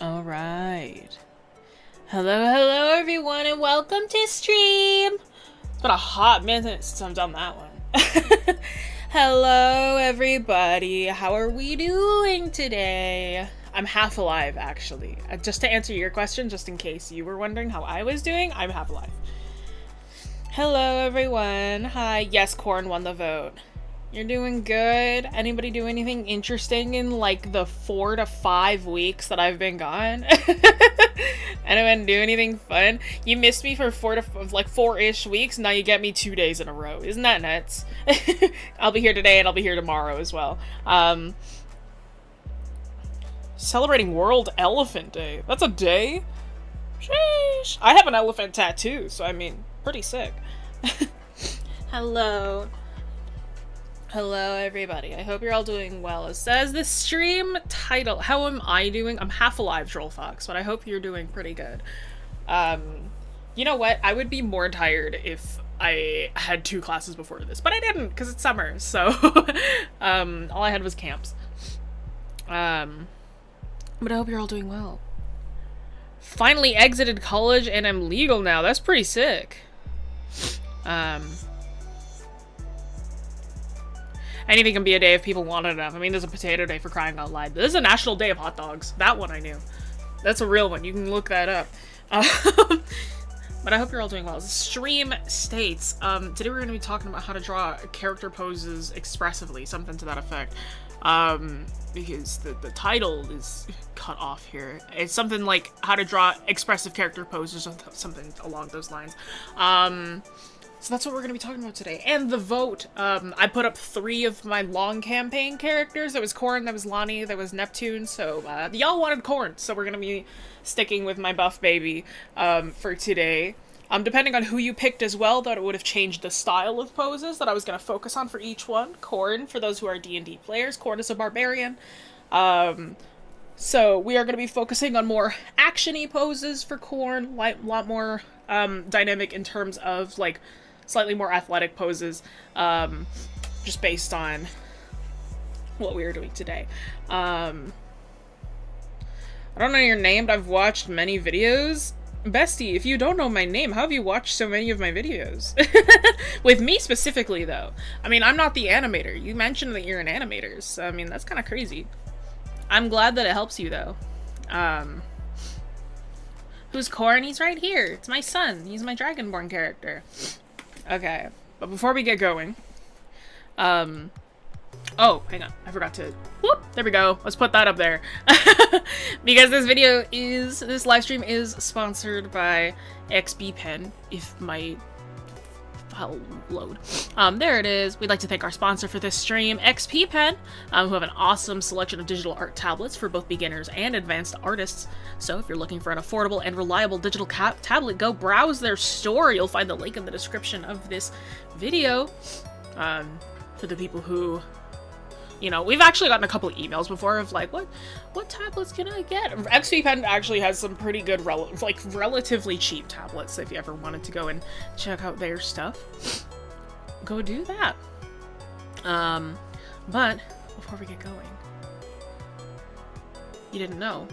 All right. Hello everyone, and welcome to stream. It's been a hot minute since I've done that one. Hello everybody, how are we doing today? I'm half alive, actually. Just to answer your question, just in case you were wondering how I was doing, I'm half alive. Hello everyone. Hi. Yes, Corn won the vote. You're doing good? Anybody do anything interesting in like the 4 to 5 weeks that I've been gone? Anyone do anything fun? You missed me for 4-ish weeks, now you get me 2 days in a row. Isn't that nuts? I'll be here today and I'll be here tomorrow as well. Celebrating World Elephant Day. That's a day? Sheesh. I have an elephant tattoo, so I mean, pretty sick. Hello. Hello everybody, I hope you're all doing well. It says the stream title. How am I doing? I'm half alive, Troll Fox, but I hope you're doing pretty good. You know what? I would be more tired if I had 2 classes before this, but I didn't because it's summer, so all I had was camps. But I hope you're all doing well. Finally exited college and I'm legal now. That's pretty sick. Anything can be a day if people want it enough. I mean, there's a potato day for crying out loud. This is a national day of hot dogs. That one I knew. That's a real one. You can look that up. But I hope you're all doing well. The stream states, today we're going to be talking about how to draw character poses expressively, something to that effect. Because the title is cut off here. It's something like how to draw expressive character poses or something along those lines. So that's what we're going to be talking about today. And the vote, I put up 3 of my long campaign characters. There was Corn, there was Lonnie, there was Neptune, so y'all wanted Corn, so we're going to be sticking with my buff baby for today. Depending on who you picked as well, that it would have changed the style of poses that I was going to focus on for each one. Corn, for those who are D&D players, Corn is a barbarian. So we are going to be focusing on more action-y poses for Corn, a lot more dynamic in terms of, like, slightly more athletic poses, just based on what we are doing today. I don't know your name, but I've watched many videos. Bestie, if you don't know my name, how have you watched so many of my videos? With me specifically, though. I mean, I'm not the animator. You mentioned that you're an animator, so I mean, that's kind of crazy. I'm glad that it helps you, though. Who's Corn? He's right here. It's my son. He's my Dragonborn character. Okay, but before we get going, oh, hang on, I forgot to, whoop, there we go, let's put that up there, because this live stream is sponsored by XB Pen, if my file load. There it is. We'd like to thank our sponsor for this stream, XP Pen, who have an awesome selection of digital art tablets for both beginners and advanced artists. So if you're looking for an affordable and reliable digital tablet, go browse their store. You'll find the link in the description of this video. For the people who, you know, we've actually gotten a couple of emails before of like, what tablets can I get? XP Pen actually has some pretty good, relatively cheap tablets. So if you ever wanted to go and check out their stuff, go do that. But before we get going, You didn't know.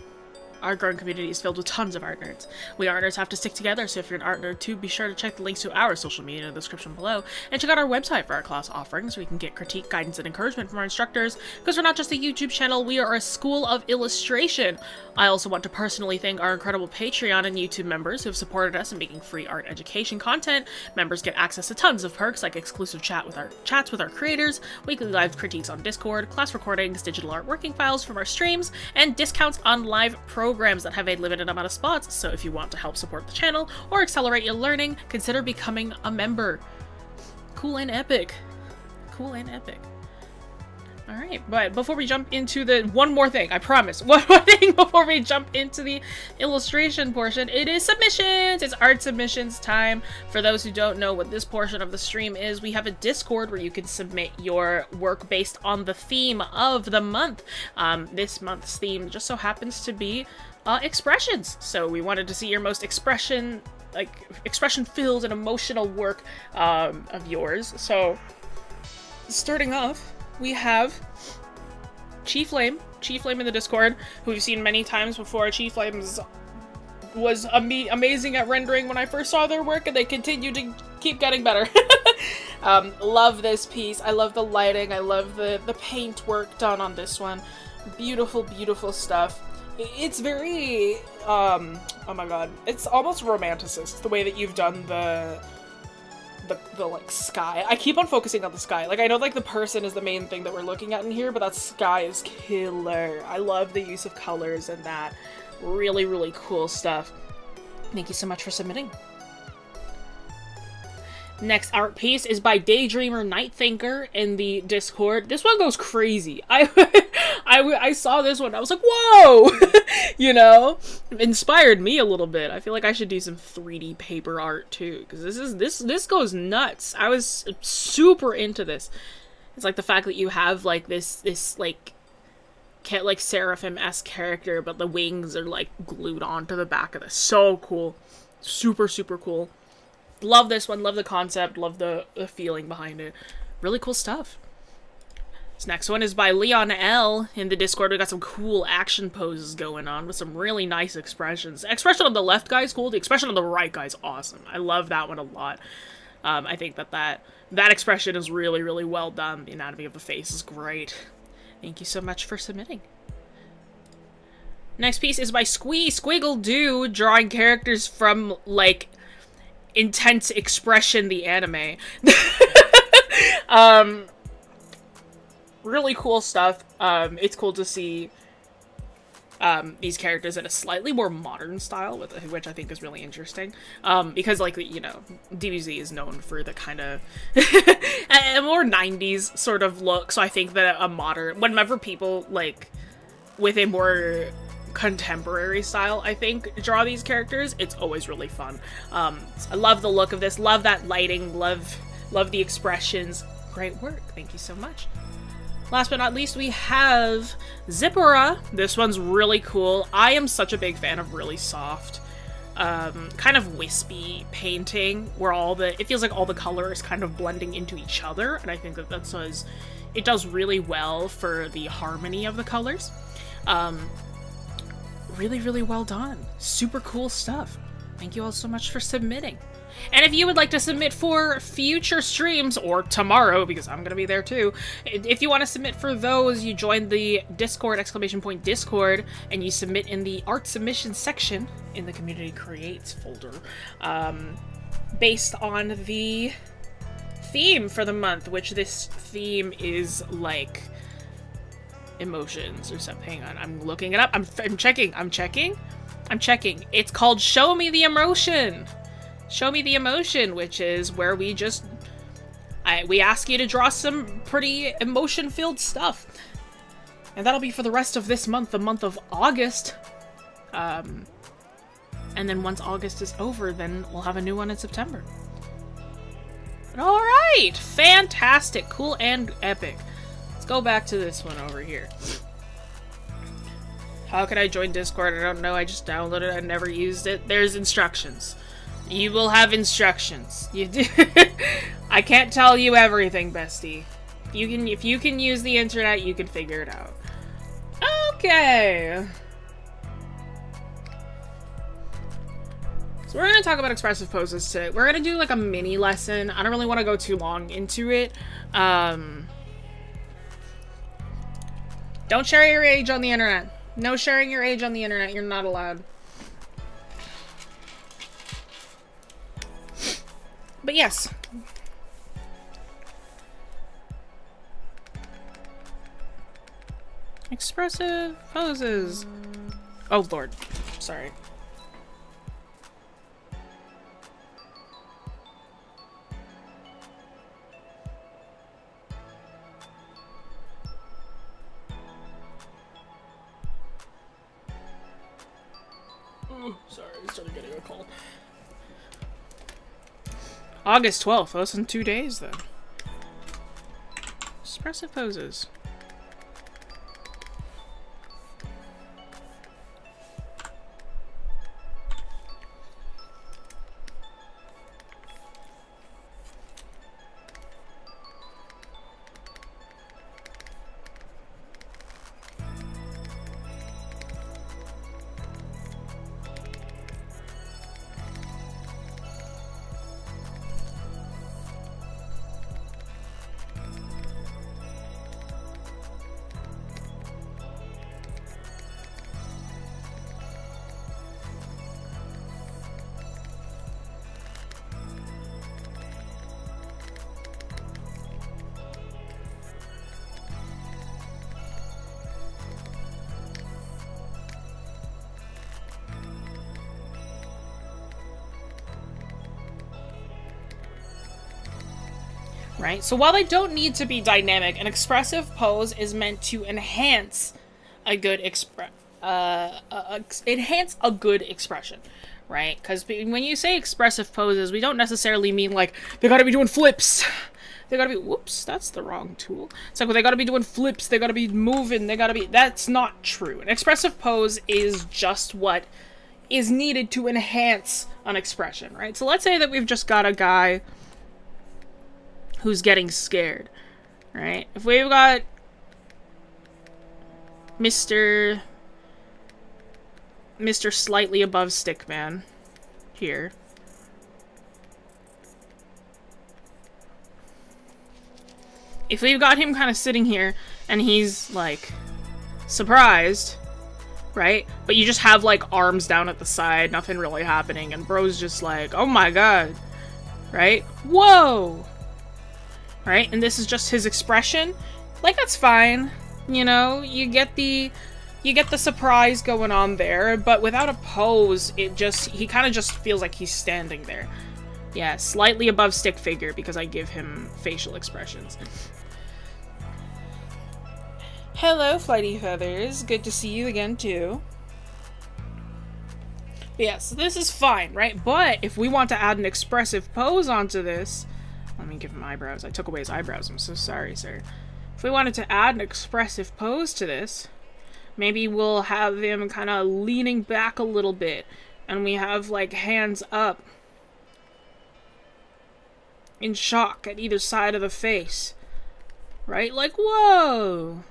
Our growing community is filled with tons of art nerds. We art nerds have to stick together, so if you're an art nerd too, be sure to check the links to our social media in the description below, and check out our website for our class offerings, where you can get critique, guidance, and encouragement from our instructors, because we're not just a YouTube channel, we are a school of illustration. I also want to personally thank our incredible Patreon and YouTube members who have supported us in making free art education content. Members get access to tons of perks, like exclusive chats with our creators, weekly live critiques on Discord, class recordings, digital art working files from our streams, and discounts on live programs that have a limited amount of spots, so if you want to help support the channel or accelerate your learning, consider becoming a member. Cool and epic. Cool and epic. Alright, but before we jump into the... one more thing, I promise. One more thing before we jump into the illustration portion. It is submissions! It's art submissions time. For those who don't know what this portion of the stream is, we have a Discord where you can submit your work based on the theme of the month. This month's theme just so happens to be expressions. So we wanted to see your most expression-filled and emotional work of yours. So, starting off, we have Chief Flame in the Discord, who we've seen many times before. Chief Flame was amazing at rendering when I first saw their work, and they continue to keep getting better. Love this piece. I love the lighting. I love the paint work done on this one. Beautiful, beautiful stuff. It's very, oh my god, it's almost romanticist, the way that you've done the like sky. I keep on focusing on the sky. Like, I know like the person is the main thing that we're looking at in here, but that sky is killer. I love the use of colors and that. Really, really cool stuff. Thank you so much for submitting. Next art piece is by Daydreamer Nightthinker in the Discord. This one goes crazy. I saw this one. I was like, whoa! You know? Inspired me a little bit. I feel like I should do some 3D paper art too, because this goes nuts. I was super into this. It's like the fact that you have like this like seraphim-esque character, but the wings are like glued onto the back of this. So cool. Super, super cool. Love this one, love the concept, love the feeling behind it. Really cool stuff. This next one is by Leon L. in the Discord. We got some cool action poses going on with some really nice expressions. The expression on the left guy is cool, the expression on the right guy is awesome. I love that one a lot. I think that expression is really, really well done. The anatomy of the face is great. Thank you so much for submitting. Next piece is by Squiggle Doo, drawing characters from, like, Intense Expression, the anime. Really cool stuff. It's cool to see these characters in a slightly more modern style, which I think is really interesting. Because, like, you know, DBZ is known for the kind of a more 90s sort of look, so I think that a modern, whenever people, like, with a more contemporary style, I think, draw these characters, it's always really fun. I love the look of this, love that lighting, love the expressions. Great work. Thank you so much. Last but not least, we have Zippora. This one's really cool. I am such a big fan of really soft, kind of wispy painting, where it feels like all the color is kind of blending into each other, and I think that it does really well for the harmony of the colors. Really, really well done. Super cool stuff. Thank you all so much for submitting. And if you would like to submit for future streams, or tomorrow, because I'm gonna be there too, if you want to submit for those, you join the Discord, !Discord, and you submit in the art submission section in the community creates folder, based on the theme for the month, which this theme is like emotions or something. Hang on, I'm looking it up. I'm checking. It's called Show Me the Emotion. Show Me the Emotion, which is where we ask you to draw some pretty emotion-filled stuff. And that'll be for the rest of this month, the month of August. And then once August is over, then we'll have a new one in September. Alright! Fantastic! Cool and epic. Let's go back to this one over here. How can I join Discord? I don't know. I just downloaded it. I never used it. There's instructions. You will have instructions. I can't tell you everything, bestie. If you can use the internet, you can figure it out. Okay. So we're going to talk about expressive poses today. We're going to do like a mini lesson. I don't really want to go too long into it. Don't share your age on the internet. No sharing your age on the internet. You're not allowed. But yes. Expressive poses. Oh, Lord. Sorry. Ooh, sorry, I started getting a cold. August 12th. Less than 2 days, then. Expressive poses. Right? So while they don't need to be dynamic, an expressive pose is meant to enhance a good enhance a good expression, right? Because when you say expressive poses, we don't necessarily mean like they gotta be doing flips. They gotta be, whoops, that's the wrong tool. It's like, well, they gotta be doing flips, they gotta be moving, they gotta be, that's not true. An expressive pose is just what is needed to enhance an expression, right? So let's say that we've just got a guy who's getting scared, right? If we've got Mr. Slightly Above Stickman here. If we've got him kind of sitting here and he's like surprised, right? But you just have like arms down at the side, nothing really happening, and bro's just like, oh my god, right? Whoa! Right? And this is just his expression. Like, that's fine. You know, you get the surprise going on there, but without a pose, he kind of just feels like he's standing there. Yeah, slightly above stick figure because I give him facial expressions. Hello, Flighty Feathers. Good to see you again, too. But yeah, so this is fine, right? But if we want to add an expressive pose onto this, let me give him eyebrows. I took away his eyebrows. I'm so sorry, sir. If we wanted to add an expressive pose to this, maybe we'll have him kind of leaning back a little bit. And we have, like, hands up. In shock at either side of the face. Right? Like, whoa!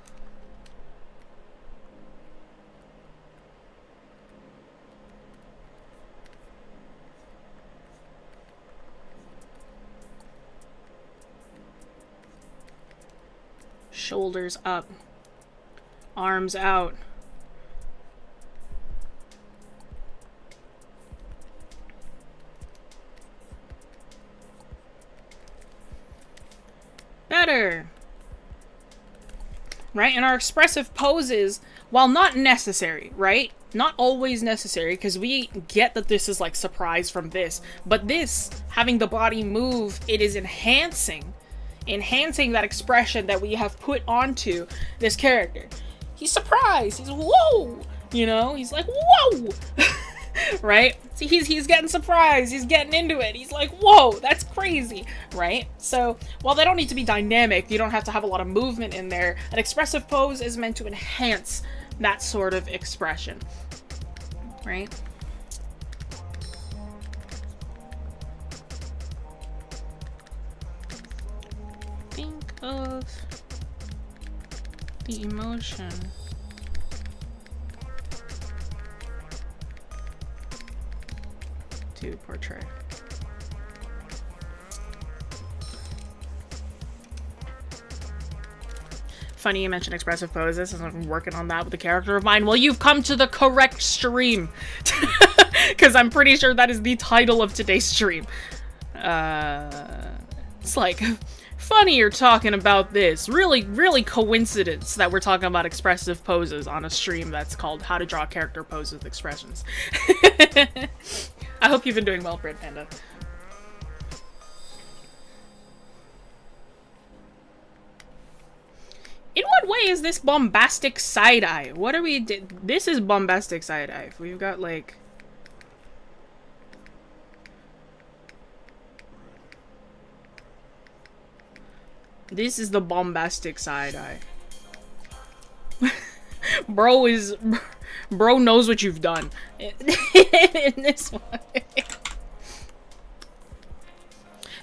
Shoulders up. Arms out. Better. Right? And our expressive poses, while not necessary, right? Not always necessary, because we get that this is like surprise from this. But this, having the body move, it is enhancing that expression that we have put onto this character. He's surprised. He's whoa! You know, he's like, whoa! Right? See, he's getting surprised. He's getting into it. He's like, whoa, that's crazy, right? So, while they don't need to be dynamic, you don't have to have a lot of movement in there. An expressive pose is meant to enhance that sort of expression, right? Think of the emotion. to portray. Funny you mentioned expressive poses, as I'm working on that with a character of mine. Well, you've come to the correct stream. Because I'm pretty sure that is the title of today's stream. It's like, funny you're talking about this. Really coincidence that we're talking about expressive poses on a stream that's called How to Draw Character Poses with Expressions. I hope you've been doing well, Bread Panda. In what way is this bombastic side-eye? What are we... This is bombastic side-eye. We've got, like... This is the bombastic side-eye. Bro knows what you've done. In this one.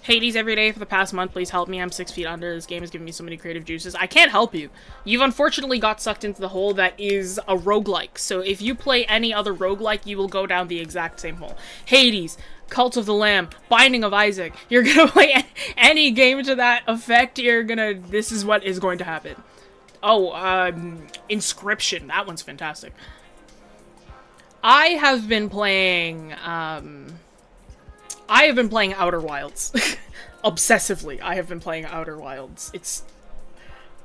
Hades every day for the past month. Please help me. I'm 6 feet under. This game is giving me so many creative juices. I can't help you. You've unfortunately got sucked into the hole that is a roguelike. So if you play any other roguelike, you will go down the exact same hole. Hades, Cult of the Lamb, Binding of Isaac. You're gonna play any game to that effect, this is what is going to happen. Oh, Inscription. That one's fantastic. I have been playing, Outer Wilds. Obsessively, I have been playing Outer Wilds.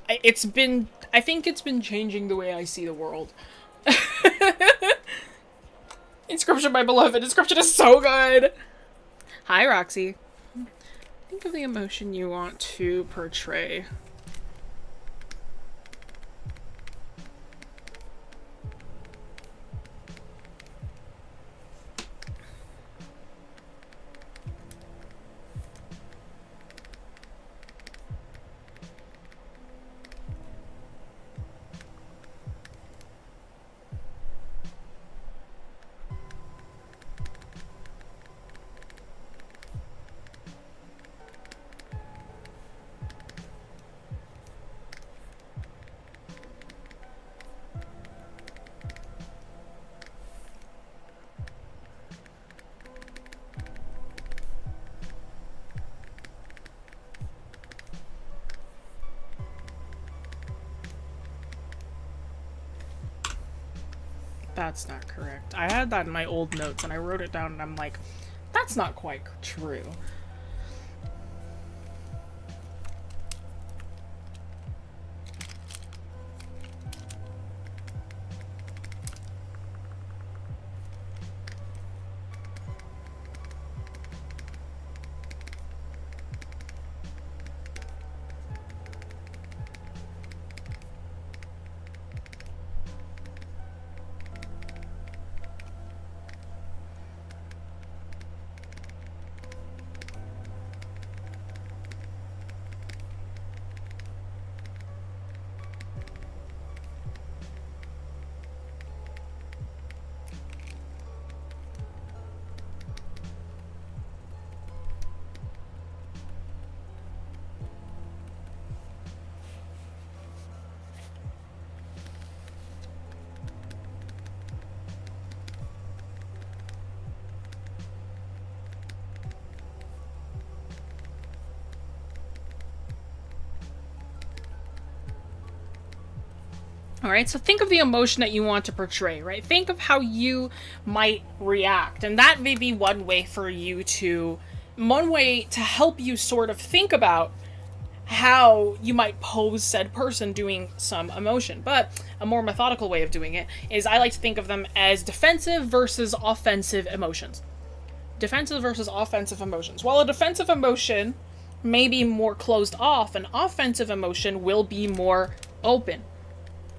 I think it's been changing the way I see the world. Inscription, my beloved. Inscription is so good! Hi, Roxy. Think of the emotion you want to portray. That's not correct. I had that in my old notes and I wrote it down and I'm like, that's not quite true. Alright, so think of the emotion that you want to portray, right? Think of how you might react. And that may be one way to help you sort of think about how you might pose said person doing some emotion. But a more methodical way of doing it is I like to think of them as defensive versus offensive emotions. Defensive versus offensive emotions. While a defensive emotion may be more closed off, an offensive emotion will be more open.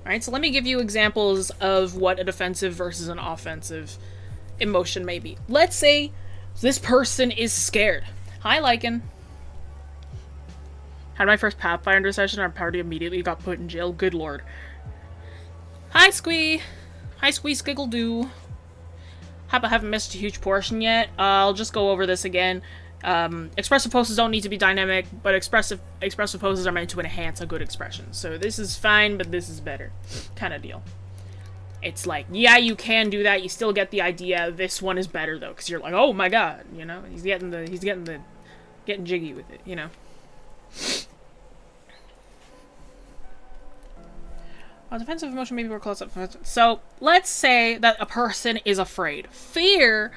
Alright, so let me give you examples of what a defensive versus an offensive emotion may be. Let's say this person is scared. Hi, Lycan. Had my first Pathfinder session, our party immediately got put in jail. Good lord. Hi, Squee. Hi, Squee Skiggle-Doo. Hope I haven't missed a huge portion yet. I'll just go over this again. Expressive poses don't need to be dynamic, but expressive poses are meant to enhance a good expression. So this is fine, but this is better. Kind of deal. It's like, yeah, you can do that. You still get the idea. This one is better though, because you're like, oh my god, you know, getting jiggy with it, you know. A defensive emotion maybe we're close up. So let's say that a person is afraid. Fear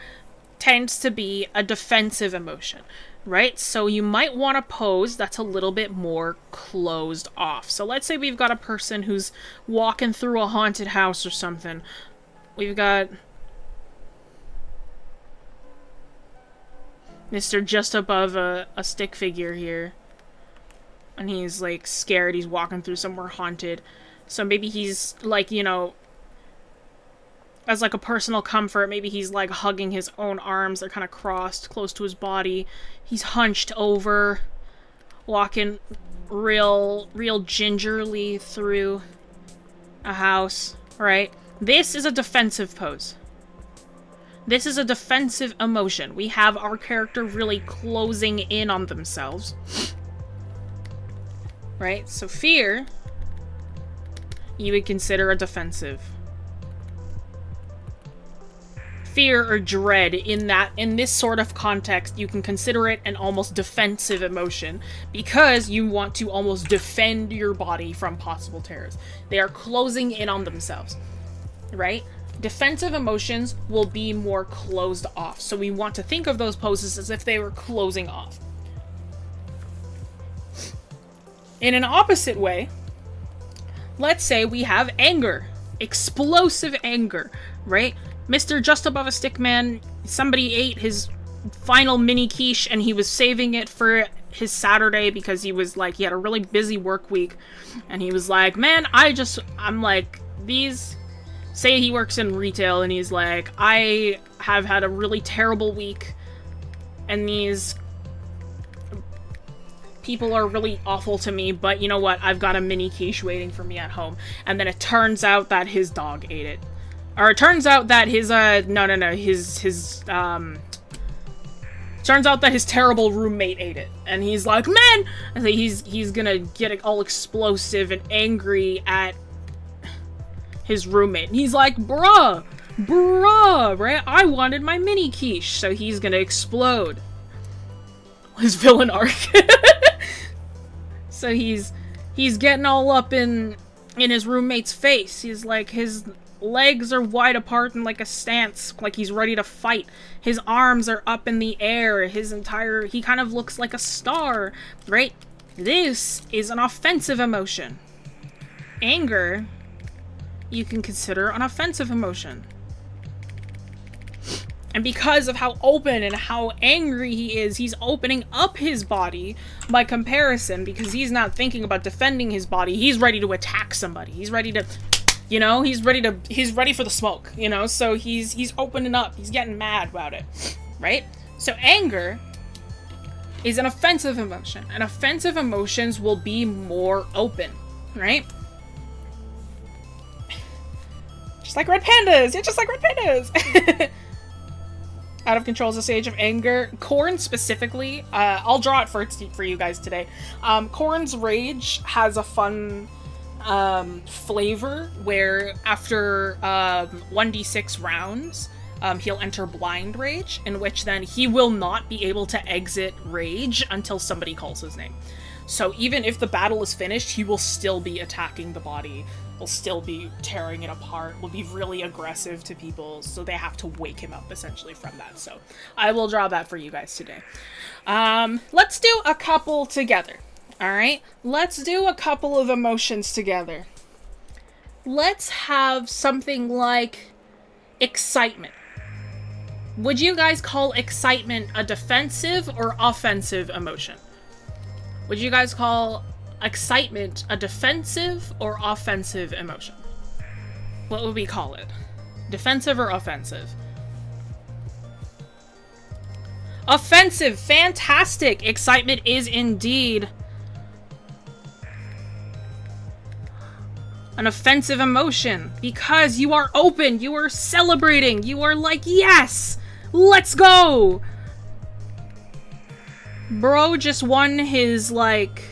tends to be a defensive emotion, right? So you might want a pose that's a little bit more closed off. So let's say we've got a person who's walking through a haunted house or something. We've got Mr. just above a stick figure here. And he's like scared. He's walking through somewhere haunted. So maybe he's like, you know, as like a personal comfort, maybe he's like hugging his own arms. They're kind of crossed close to his body. He's hunched over, walking real gingerly through a house, right? This is a defensive pose. This is a defensive emotion. We have our character really closing in on themselves, right? So fear, you would consider a defensive. Fear or dread in this sort of context, you can consider it an almost defensive emotion because you want to almost defend your body from possible terrors. They are closing in on themselves, right? Defensive emotions will be more closed off. So we want to think of those poses as if they were closing off. In an opposite way, let's say we have anger, explosive anger, right? Mr. Just Above a Stick Man, somebody ate his final mini quiche and he was saving it for his Saturday because he was like, he had a really busy work week. And he was like, man, I'm like, say he works in retail and he's like, I have had a really terrible week and these people are really awful to me, but you know what? I've got a mini quiche waiting for me at home. And then it turns out that his dog ate it. Or it turns out that turns out that his terrible roommate ate it. And he's like, man! And so he's gonna get all explosive and angry at his roommate. And he's like, bruh, right? I wanted my mini quiche. So he's gonna explode. His villain arc. So he's getting all up in his roommate's face. He's like, his legs are wide apart in like a stance, like he's ready to fight. His arms are up in the air. He kind of looks like a star, right? This is an offensive emotion. Anger, you can consider an offensive emotion. And because of how open and how angry he is, he's opening up his body by comparison, because he's not thinking about defending his body. He's ready to attack somebody. He's ready to, you know, he's ready for the smoke, you know? So he's opening up. He's getting mad about it, right? So anger is an offensive emotion, and offensive emotions will be more open, right? Just like red pandas! Yeah, just like red pandas! Out of Control is a stage of anger. Corn specifically, I'll draw it for you guys today. Corn's rage has a fun flavor where after 1d6 rounds, he'll enter blind rage, in which then he will not be able to exit rage until somebody calls his name. So even if the battle is finished, he will still be attacking the body, will still be tearing it apart, will be really aggressive to people, so they have to wake him up essentially from that. So I will draw that for you guys today. Let's do a couple together. Alright? Let's do a couple of emotions together. Let's have something like excitement. Would you guys call excitement a defensive or offensive emotion? Would you guys call excitement a defensive or offensive emotion? What would we call it? Defensive or offensive? Offensive! Fantastic! Excitement is indeed an offensive emotion, because you are open, you are celebrating, you are like, yes! Let's go! Bro just won his, like...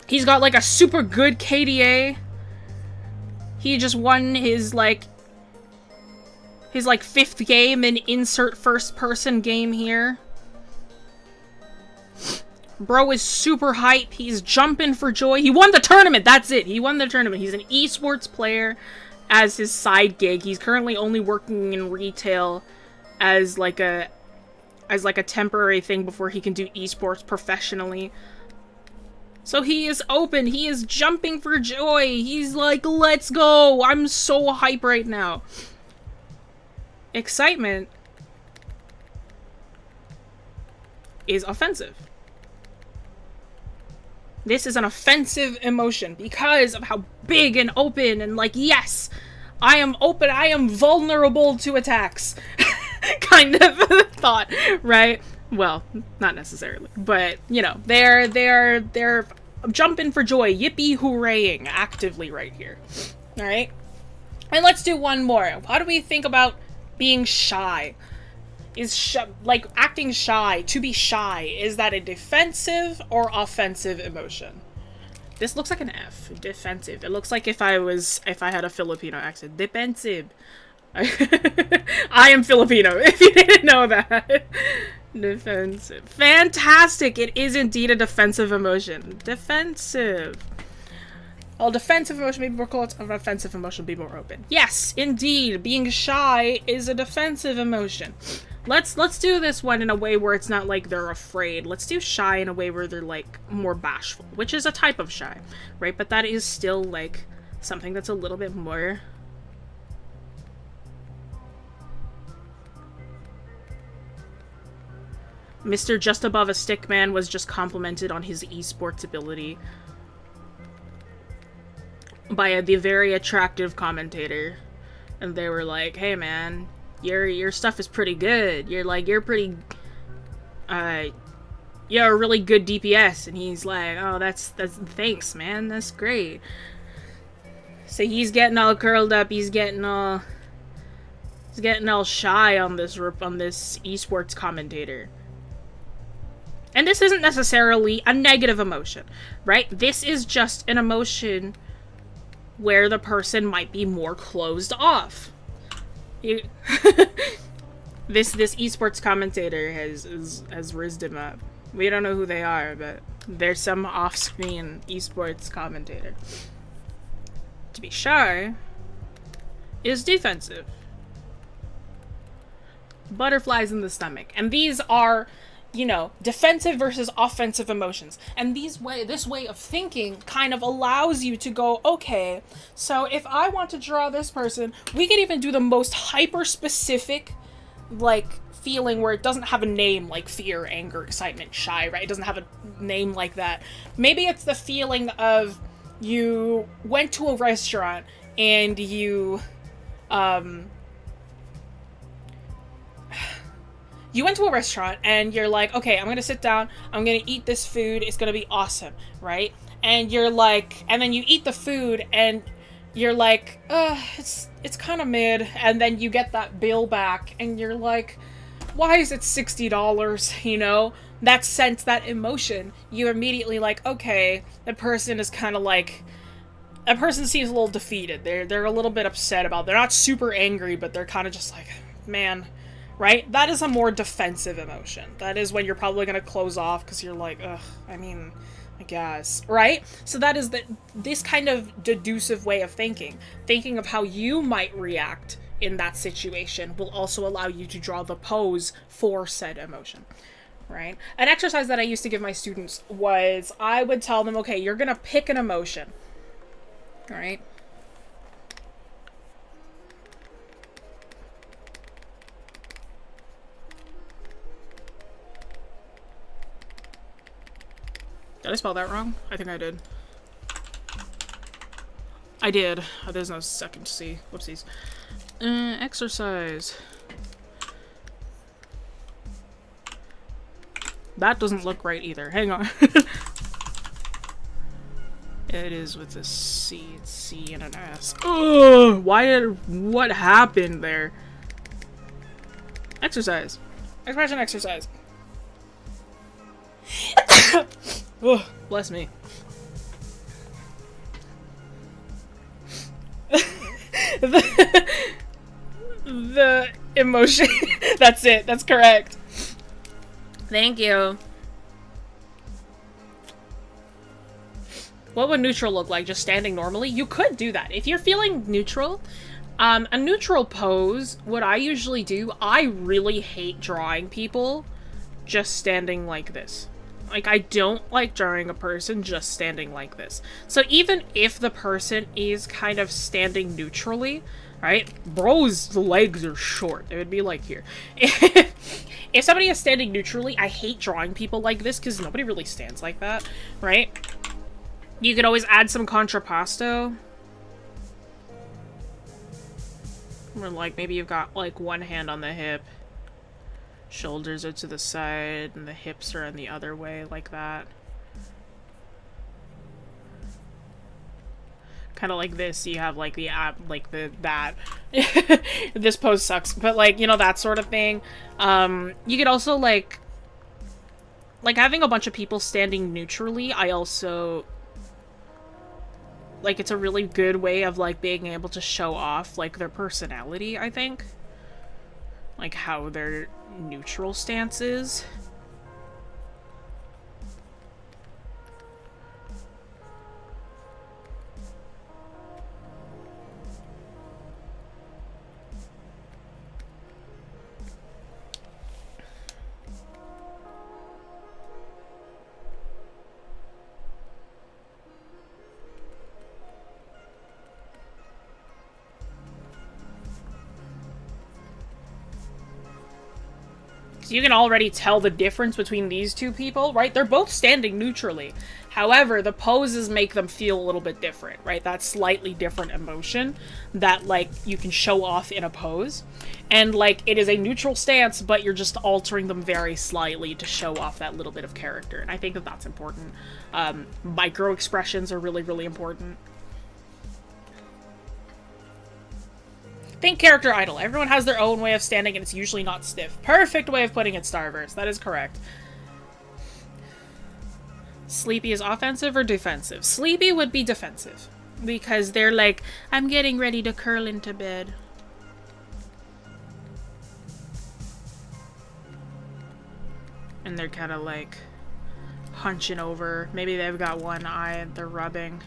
He's got, like, a super good KDA. He just won his, like, 5th game in insert first person game here. Bro is super hype. He's jumping for joy. He won the tournament. That's it. He won the tournament. He's an esports player as his side gig. He's currently only working in retail as like a temporary thing before he can do esports professionally. So he is open. He is jumping for joy. He's like, let's go. I'm so hype right now. Excitement is offensive. This is an offensive emotion because of how big and open and like, yes, I am open, I am vulnerable to attacks kind of thought, right? Well, not necessarily, but you know, they're jumping for joy, yippee hooraying actively right here. All right. And let's do one more. How do we think about being shy? Is like acting shy, to be shy, is that a defensive or offensive emotion? This looks like an F. Defensive. It looks like if I had a Filipino accent. Defensive. I am Filipino, if you didn't know that. Defensive. Fantastic! It is indeed a defensive emotion. Defensive. Well, defensive emotion may be more close, an offensive emotion be more open. Yes, indeed, being shy is a defensive emotion. Let's do this one in a way where it's not like they're afraid. Let's do shy in a way where they're like more bashful, which is a type of shy, right? But that is still like something that's a little bit more Mr. Just Above a Stick Man was just complimented on his esports ability by the very attractive commentator, and they were like, hey man, your stuff is pretty good, you're a really good DPS. And he's like, oh, that's thanks man, that's great. So he's getting all curled up, he's getting all shy on this esports commentator. And this isn't necessarily a negative emotion, right? This is just an emotion where the person might be more closed off. This esports commentator has rizzed him up. We don't know who they are, but there's some off-screen esports commentator. To be shy is defensive. Butterflies in the stomach. And these are, you know, defensive versus offensive emotions. And this way of thinking kind of allows you to go, okay, so if I want to draw this person, we could even do the most hyper-specific, like, feeling where it doesn't have a name, like fear, anger, excitement, shy, right? It doesn't have a name like that. Maybe it's the feeling of you went to a restaurant and you went to a restaurant and you're like, okay, I'm gonna sit down, I'm gonna eat this food, it's gonna be awesome, right? And you're like, and then you eat the food and you're like, it's kind of mid, and then you get that bill back and you're like, why is it $60, you know? That sense, that emotion, you immediately like, okay, the person is kind of like, that person seems a little defeated, they're a little bit upset about it. They're not super angry, but they're kind of just like, man, right? That is a more defensive emotion. That is when you're probably going to close off because you're like, ugh, I mean, I guess, right? So that is this kind of deducive way of thinking of how you might react in that situation will also allow you to draw the pose for said emotion, right? An exercise that I used to give my students was I would tell them, okay, you're going to pick an emotion, all right? Did I spell that wrong? I think I did. I did. Oh, there's no second C. Whoopsies. Exercise. That doesn't look right either. Hang on. It is with a C. It's C and an S. Ugh! What happened there? Exercise. Expression exercise. Oh, bless me. the emotion. That's it. That's correct. Thank you. What would neutral look like? Just standing normally? You could do that. If you're feeling neutral, a neutral pose, what I usually do, I really hate drawing people just standing like this. Like, I don't like drawing a person just standing like this. So even if the person is kind of standing neutrally, right? Bro's legs are short. It would be like here. If somebody is standing neutrally, I hate drawing people like this because nobody really stands like that, right? You could always add some contrapposto. Or like maybe you've got like one hand on the hip. Shoulders are to the side and the hips are in the other way like that. Kind of like this, you have like the that. This pose sucks, but like, you know, that sort of thing. You could also like having a bunch of people standing neutrally, I also like, it's a really good way of like being able to show off like their personality, I think. Like how their neutral stance is. You can already tell the difference between these two people, right? They're both standing neutrally. However, the poses make them feel a little bit different, right? That slightly different emotion that, like, you can show off in a pose. And, like, it is a neutral stance, but you're just altering them very slightly to show off that little bit of character. And I think that that's important. Micro expressions are really, really important. Think character idle. Everyone has their own way of standing and it's usually not stiff. Perfect way of putting it, Starverse. That is correct. Sleepy is offensive or defensive? Sleepy would be defensive. Because they're like, I'm getting ready to curl into bed. And they're kind of like hunching over. Maybe they've got one eye and they're rubbing.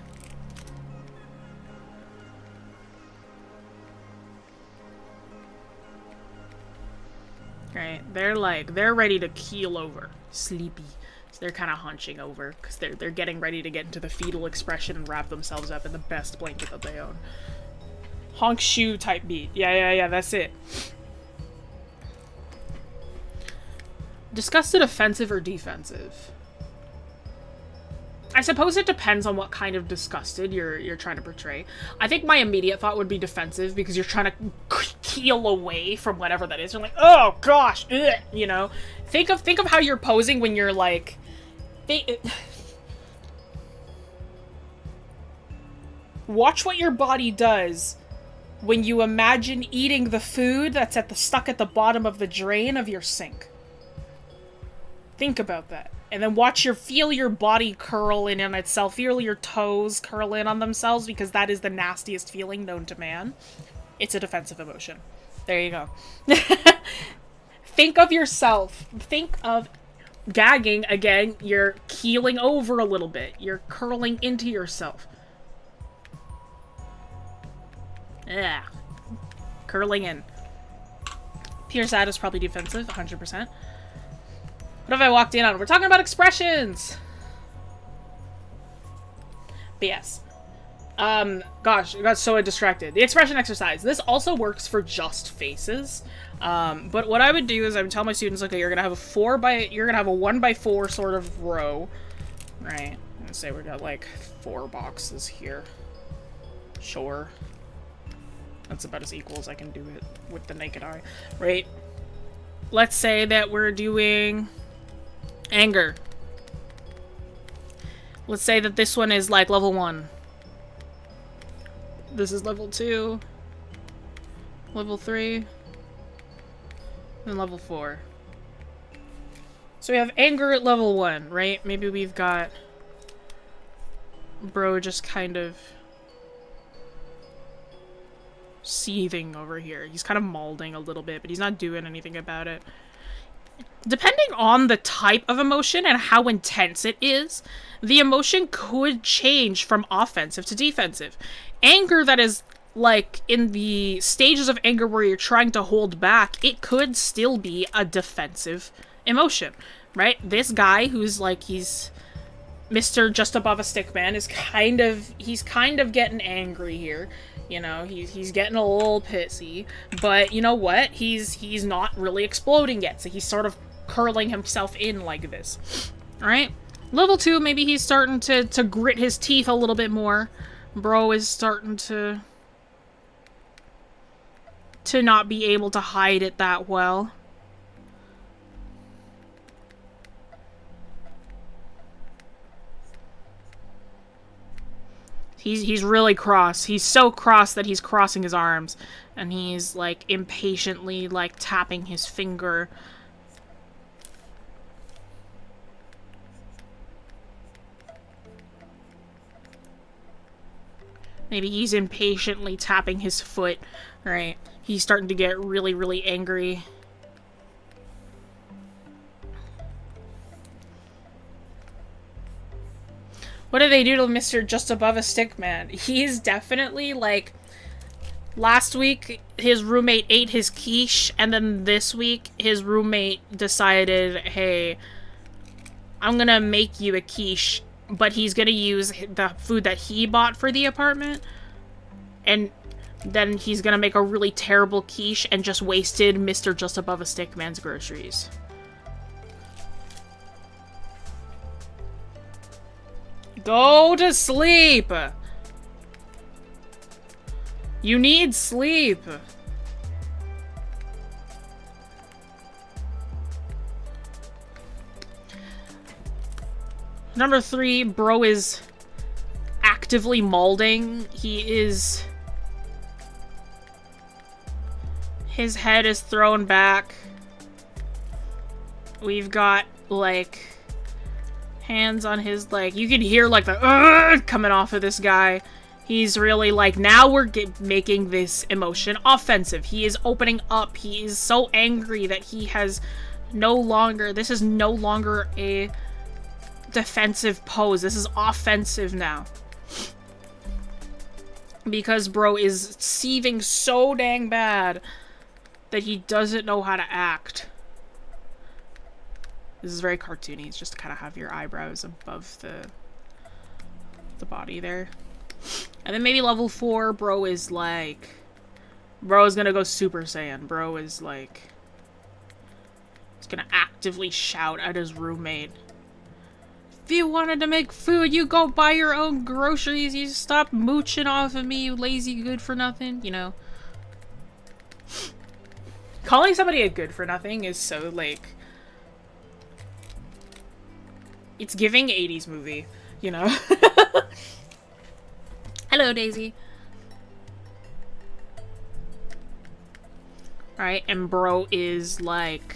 Right, they're ready to keel over. Sleepy. So they're kind of hunching over because they're getting ready to get into the fetal expression and wrap themselves up in the best blanket that they own. Honk shoe type beat. Yeah, that's it. Disgusted offensive or defensive? I suppose it depends on what kind of disgusted you're trying to portray. I think my immediate thought would be defensive because you're trying to keel away from whatever that is. You're like, oh gosh, ugh, you know. Think of how you're posing when you're like, watch what your body does when you imagine eating the food that's stuck at the bottom of the drain of your sink. Think about that. And then feel your body curl in on itself. Feel your toes curl in on themselves because that is the nastiest feeling known to man. It's a defensive emotion. There you go. Think of yourself. Think of gagging again. You're keeling over a little bit. You're curling into yourself. Yeah. Curling in. Pure sad is probably defensive, 100%. What have I walked in on? We're talking about expressions! But yes. Gosh, I got so distracted. The expression exercise. This also works for just faces. But what I would do is I would tell my students, okay, you're gonna have a 1x4 sort of row. Right. Let's say we got like 4 boxes here. Sure. That's about as equal as I can do it with the naked eye. Right? Let's say that we're doing anger. Let's say that this one is like level 1. This is level 2. Level 3. And level 4. So we have anger at level 1, right? Maybe we've got bro just kind of seething over here. He's kind of molding a little bit, but he's not doing anything about it. Depending on the type of emotion and how intense it is, the emotion could change from offensive to defensive. Anger that is, like, in the stages of anger where you're trying to hold back, it could still be a defensive emotion, right? This guy who's, like, he's Mr. Just Above a Stickman is he's kind of getting angry here. You know, he's getting a little pissy, but you know what? He's not really exploding yet, so he's sort of curling himself in like this. Alright? Level 2, maybe he's starting to grit his teeth a little bit more. Bro is starting to not be able to hide it that well. He's really cross. He's so cross that he's crossing his arms. And he's, like, impatiently, like, tapping his finger. Maybe he's impatiently tapping his foot. Right? He's starting to get really, really angry. What did they do to Mr. Just Above a Stickman? He's definitely, like, last week his roommate ate his quiche, and then this week his roommate decided, hey, I'm gonna make you a quiche, but he's gonna use the food that he bought for the apartment, and then he's gonna make a really terrible quiche and just wasted Mr. Just Above a Stickman's groceries. Go to sleep! You need sleep! Number 3, bro is actively molding. His head is thrown back. We've got, like, hands on his, like, you can hear, like, the coming off of this guy. He's really, like, now we're making this emotion offensive. He is opening up. He is so angry that he has this is no longer a defensive pose. This is offensive now. Because bro is seething so dang bad that he doesn't know how to act. This is very cartoony. It's just to kind of have your eyebrows above the body there. And then maybe level 4, bro is like... Bro is gonna go Super Saiyan. Bro is like... He's gonna actively shout at his roommate. If you wanted to make food, you go buy your own groceries. You stop mooching off of me, you lazy good for nothing. You know? Calling somebody a good for nothing is so, like... It's giving 80s movie, you know? Hello, Daisy. Alright, and bro is like...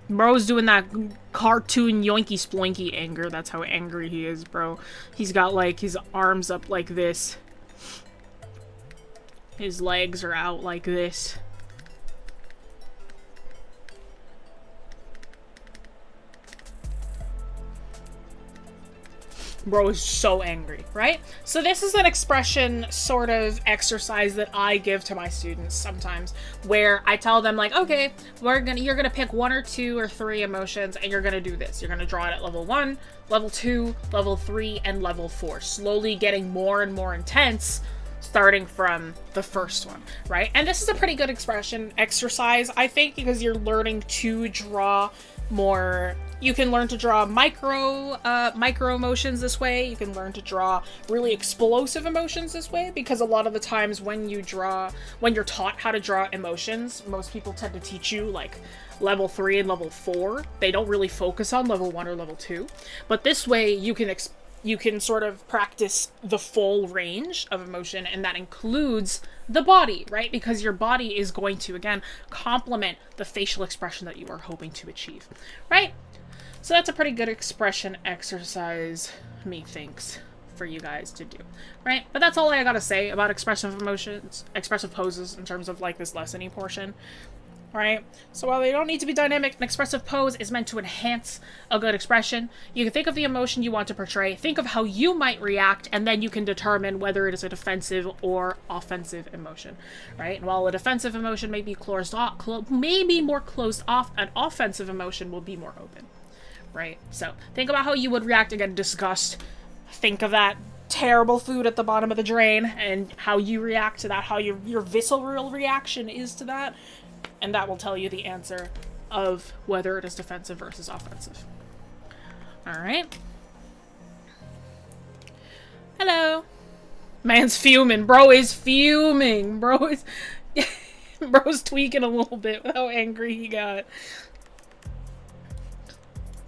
Bro's doing that cartoon yoinky sploinky anger. That's how angry he is, bro. He's got, like, his arms up like this. His legs are out like this. Bro is so angry, right? So this is an expression sort of exercise that I give to my students sometimes, where I tell them, like, okay, you're gonna pick 1 or 2 or 3 emotions, and you're gonna do this. You're gonna draw it at level 1, level 2, level 3, and level 4, slowly getting more and more intense, starting from the first one, right? And this is a pretty good expression exercise, I think, because you're learning to draw more. You can learn to draw micro emotions this way. You can learn to draw really explosive emotions this way, because a lot of the times when you're taught how to draw emotions, most people tend to teach you like level 3 and level 4. They don't really focus on level 1 or level 2. But this way you can sort of practice the full range of emotion, and that includes the body, right? Because your body is going to, again, complement the facial expression that you are hoping to achieve, right? So that's a pretty good expression exercise, methinks, for you guys to do, right? But that's all I gotta say about expressive emotions, expressive poses in terms of like this lesson-y portion, right? So while they don't need to be dynamic, an expressive pose is meant to enhance a good expression. You can think of the emotion you want to portray, think of how you might react, and then you can determine whether it is a defensive or offensive emotion, right? And while a defensive emotion may be closed off, maybe more closed off, an offensive emotion will be more open, right? So think about how you would react again, disgust. Think of that terrible food at the bottom of the drain and how you react to that, how your visceral reaction is to that. And that will tell you the answer of whether it is defensive versus offensive. Alright. Hello. Man's fuming. Bro is fuming. Bro's tweaking a little bit with how angry he got.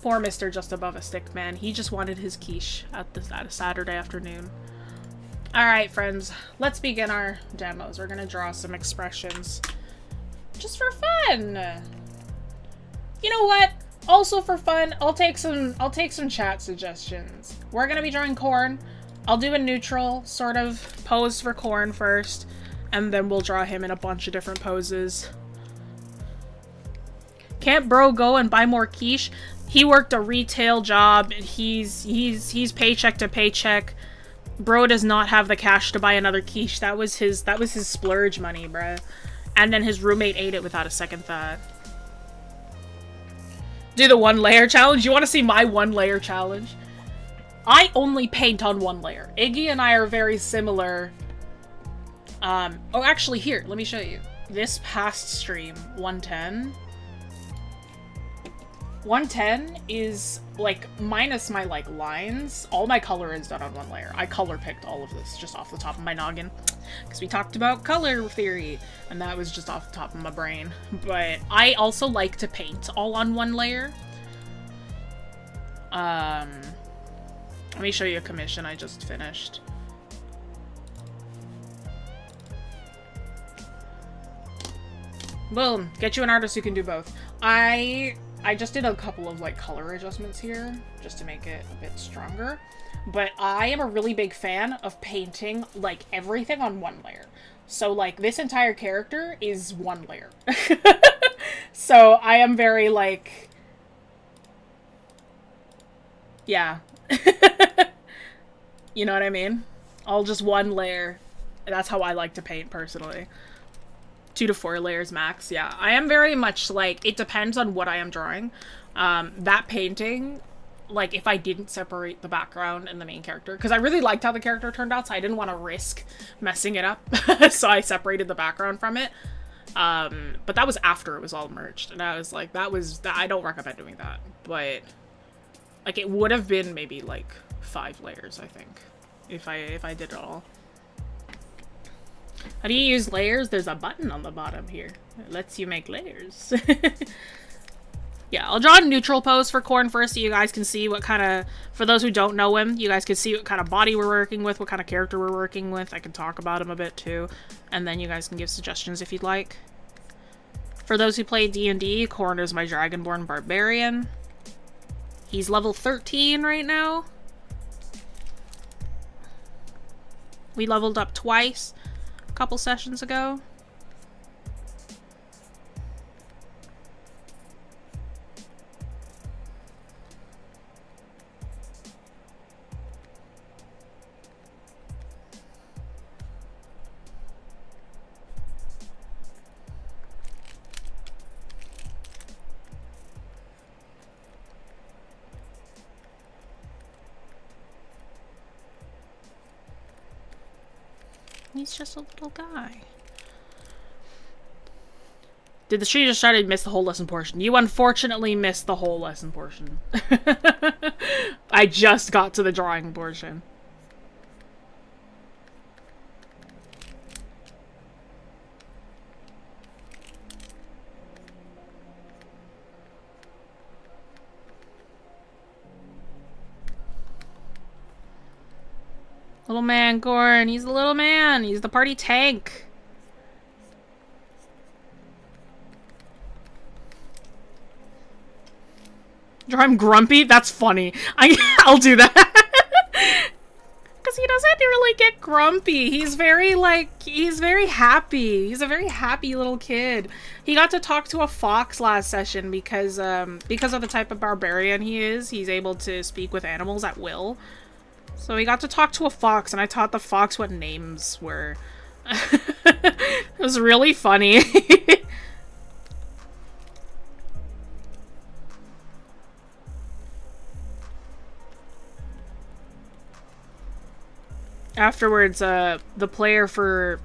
Poor Mr. Just Above a Stick, man. He just wanted his quiche at a Saturday afternoon. Alright, friends. Let's begin our demos. We're gonna draw some expressions. Just for fun. You know what? Also for fun, I'll take some chat suggestions. We're gonna be drawing Corn. I'll do a neutral sort of pose for Corn first, and then we'll draw him in a bunch of different poses. Can't bro go and buy more quiche? He worked a retail job. He's paycheck to paycheck. Bro does not have the cash to buy another quiche. That was his splurge money, bruh. And then his roommate ate it without a second thought. Do the 1 layer challenge? You want to see my 1 layer challenge? I only paint on 1 layer. Iggy and I are very similar. Oh, actually, here, let me show you. This past stream, 110. 110 is, like, minus my, like, lines. All my color is done on 1 layer. I color picked all of this just off the top of my noggin. Because we talked about color theory, and that was just off the top of my brain. But I also like to paint all on 1 layer. Let me show you a commission I just finished. Boom! Get you an artist who can do both. I just did a couple of, like, color adjustments here, just to make it a bit stronger. But I am a really big fan of painting, like, everything on 1 layer. So, like, this entire character is 1 layer. So, I am very, like... Yeah. You know what I mean? All just 1 layer. That's how I like to paint, personally. 2 to 4 layers max, yeah. I am very much, like, it depends on what I am drawing. That painting, like, if I didn't separate the background and the main character, because I really liked how the character turned out, so I didn't want to risk messing it up, so I separated the background from it. But that was after it was all merged, and I was like, I don't recommend doing that, but, like, it would have been maybe, like, 5 layers, I think, if I did it all. How do you use layers? There's a button on the bottom here. It lets you make layers. Yeah, I'll draw a neutral pose for Corn first so you guys can see what kind of... For those who don't know him, you guys can see what kind of body we're working with, what kind of character we're working with. I can talk about him a bit too. And then you guys can give suggestions if you'd like. For those who play D&D, Corn is my Dragonborn Barbarian. He's level 13 right now. We leveled up twice a couple sessions ago. He's just a little guy. Did the stream just start and miss the whole lesson portion? You unfortunately missed the whole lesson portion. I just got to the drawing portion. Little man, Corn. He's the little man. He's the party tank. Draw him grumpy? That's funny. I'll do that. doesn't really get grumpy. He's very, like, he's very happy. He's a very happy little kid. He got to talk to a fox last session because of the type of barbarian he is. He's able to speak with animals at will. So he got to talk to a fox, and I taught the fox what names were. It was really funny. Afterwards, the player for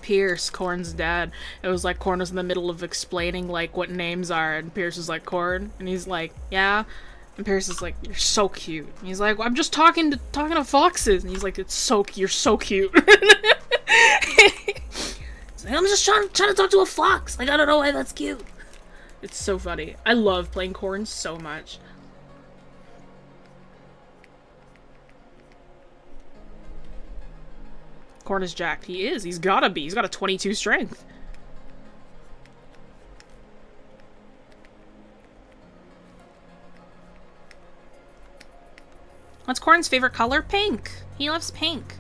Pierce, Corn's dad, it was like Corn was in the middle of explaining like what names are, and Pierce was like, Corn, and he's like, yeah, and Pierce is like, you're so cute. And he's like, well, I'm just talking to foxes, and he's like, you're so cute. He's like, I'm just trying to talk to a fox. Like, I don't know why that's cute. It's so funny. I love playing Corn so much. Corn is jacked. He is. He's gotta be. He's got a 22 strength. What's Corn's favorite color? Pink. He loves pink.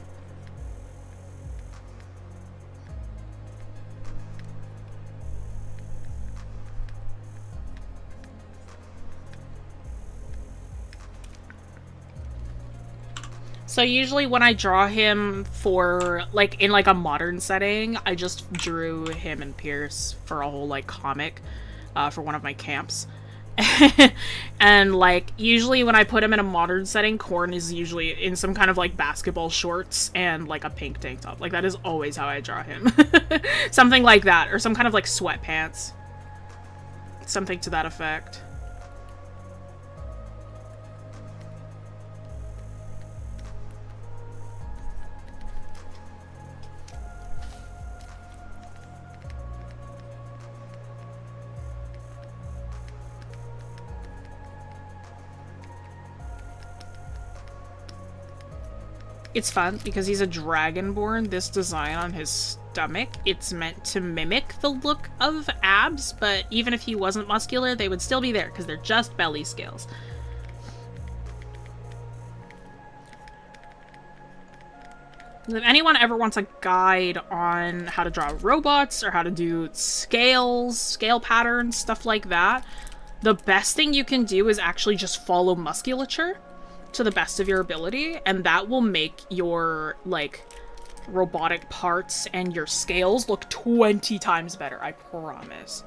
So usually when I draw him for, like, in, like, a modern setting, I just drew him and Pierce for a whole, like, comic, for one of my camps. And, like, usually when I put him in a modern setting, Corn is usually in some kind of, like, basketball shorts and, like, a pink tank top. Like, that is always how I draw him. Something like that, or some kind of, like, sweatpants. Something to that effect. It's fun because he's a dragonborn. This design on his stomach, it's meant to mimic the look of abs, but even if he wasn't muscular, they would still be there because they're just belly scales. If anyone ever wants a guide on how to draw robots or how to do scales, scale patterns, stuff like that, the best thing you can do is actually just follow musculature to the best of your ability, and that will make your, like, robotic parts and your scales look 20 times better, I promise.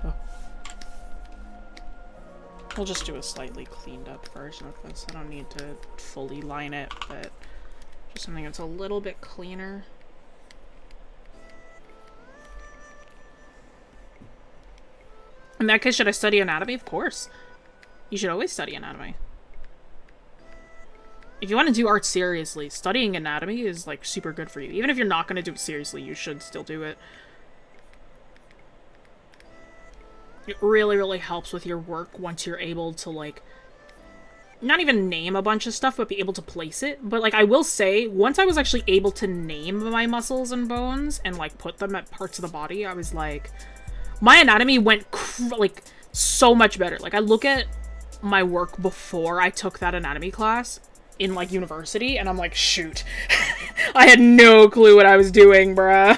Oh. We'll just do a slightly cleaned up version of this. I don't need to fully line it, but just something that's a little bit cleaner. In that case, should I study anatomy? Of course. You should always study anatomy. If you want to do art seriously, studying anatomy is, like, super good for you. Even if you're not going to do it seriously, you should still do it. It really, really helps with your work once you're able to, like, not even name a bunch of stuff, but be able to place it. But, like, I will say, once I was actually able to name my muscles and bones and, like, put them at parts of the body, I was like... My anatomy went, like, so much better. Like, I look at my work before I took that anatomy class in, like, university, and I'm like, shoot. I had no clue what I was doing, bruh.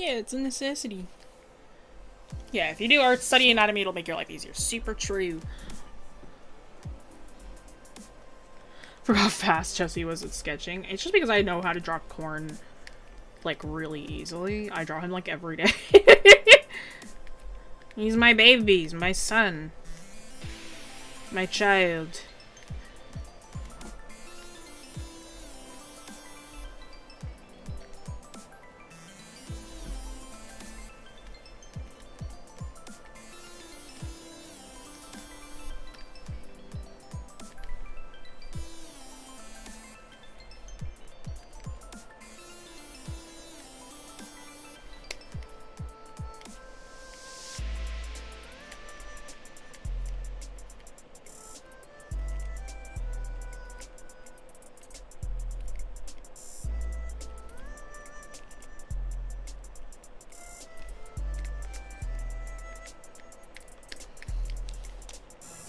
Yeah, it's a necessity. Yeah, if you do art, study anatomy, it'll make your life easier. Super true. Forgot how fast Jessie was at sketching. It's just because I know how to draw Corn, like, really easily. I draw him, like, every day. He's my baby. He's my son. My child.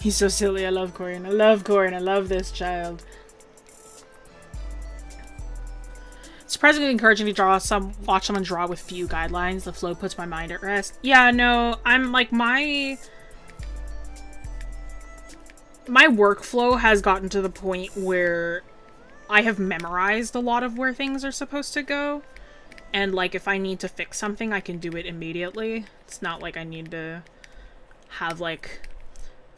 He's so silly. I love Corn. I love Corn. I love this child. Surprisingly encouraging to watch someone draw with few guidelines. The flow puts my mind at rest. Yeah, no, I'm like, my workflow has gotten to the point where I have memorized a lot of where things are supposed to go. And like, if I need to fix something, I can do it immediately. It's not like I need to have like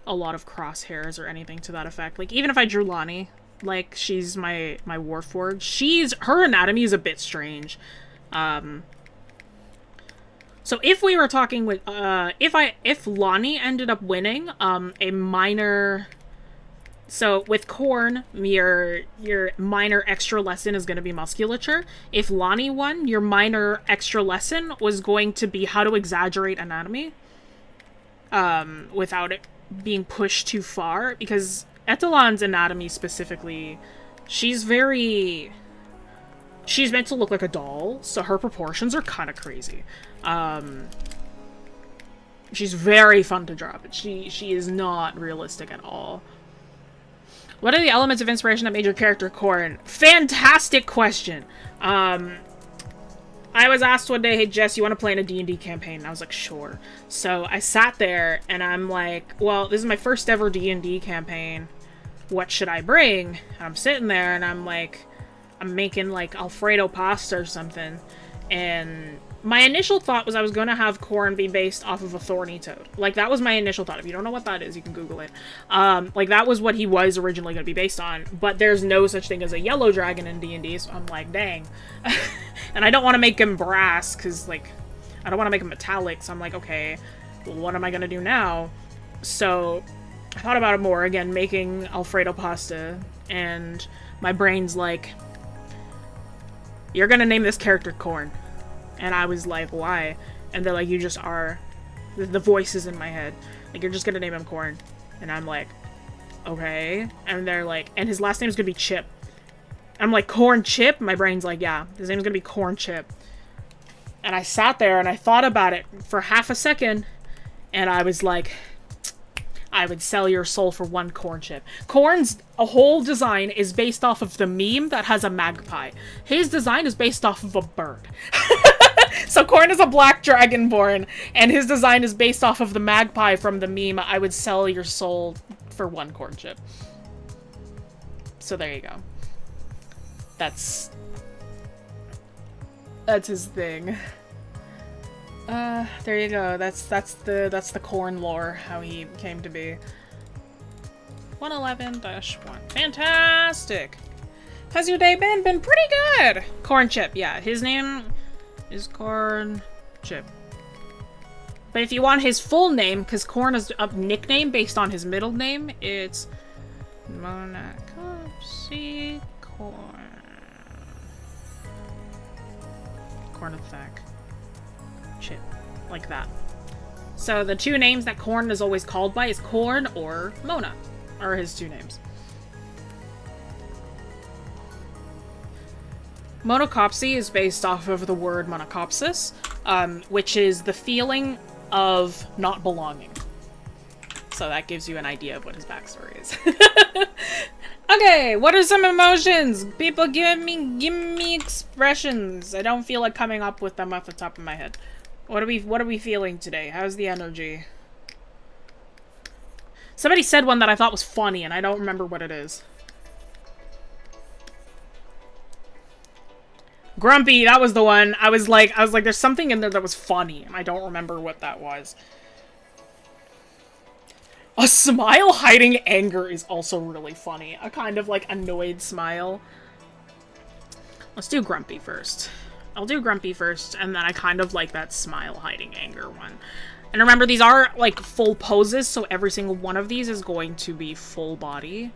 a lot of crosshairs or anything to that effect. Like, even if I drew Lonnie, like, she's my Warforged, her anatomy is a bit strange. So if we were talking with, if Lonnie ended up winning, a minor, so with Corn, your minor extra lesson is going to be musculature. If Lonnie won, your minor extra lesson was going to be how to exaggerate anatomy, without it being pushed too far, because Etalon's anatomy specifically, she's meant to look like a doll, so her proportions are kind of crazy. She's very fun to draw, but she is not realistic at all. What are the elements of inspiration that made your character Corn? Fantastic question. I was asked one day, hey Jess, you want to play in a D&D campaign? And I was like, sure. So I sat there and I'm like, well, this is my first ever D&D campaign. What should I bring? And I'm sitting there and I'm like, I'm making like Alfredo pasta or something. And my initial thought was I was going to have Corn be based off of a thorny toad. Like, that was my initial thought. If you don't know what that is, you can Google it. Like, that was what he was originally going to be based on. But there's no such thing as a yellow dragon in D&D, so I'm like, dang. And I don't want to make him brass, because, like, I don't want to make him metallic. So I'm like, okay, well, what am I going to do now? So I thought about it more, again, making Alfredo pasta. And my brain's like, you're going to name this character Corn. And I was like, why? And they're like, you just are. The voice is in my head. Like, you're just gonna name him Corn. And I'm like, okay. And they're like, and his last name's gonna be Chip. I'm like, Corn Chippe? My brain's like, yeah, his name's gonna be Corn Chippe. And I sat there and I thought about it for half a second. And I was like, I would sell your soul for one Corn Chippe. Corn's whole design is based off of the meme that has a magpie. His design is based off of a bird. So Corn is a black dragonborn, and his design is based off of the magpie from the meme, I would sell your soul for one Corn Chippe. So there you go. That's his thing. There you go. That's the Corn lore, how he came to be. 111-1. Fantastic! How's your day been? Been pretty good! Corn Chippe, yeah. His name is Corn Chippe. But if you want his full name, because Corn is a nickname based on his middle name, it's Monacopsy Corn. Corn Attack. Chippe. Like that. So the two names that Corn is always called by is Corn or Mona. Are his two names. Monocopsy is based off of the word monocopsis, which is the feeling of not belonging. So that gives you an idea of what his backstory is. Okay, what are some emotions? People give me expressions. I don't feel like coming up with them off the top of my head. What are we feeling today? How's the energy? Somebody said one that I thought was funny, and I don't remember what it is. Grumpy, that was the one. I was like, there's something in there that was funny, and I don't remember what that was. A smile hiding anger is also really funny. A kind of, like, annoyed smile. Let's do Grumpy first. I'll do Grumpy first, and then I kind of like that smile hiding anger one. And remember, these are, like, full poses, so every single one of these is going to be full body.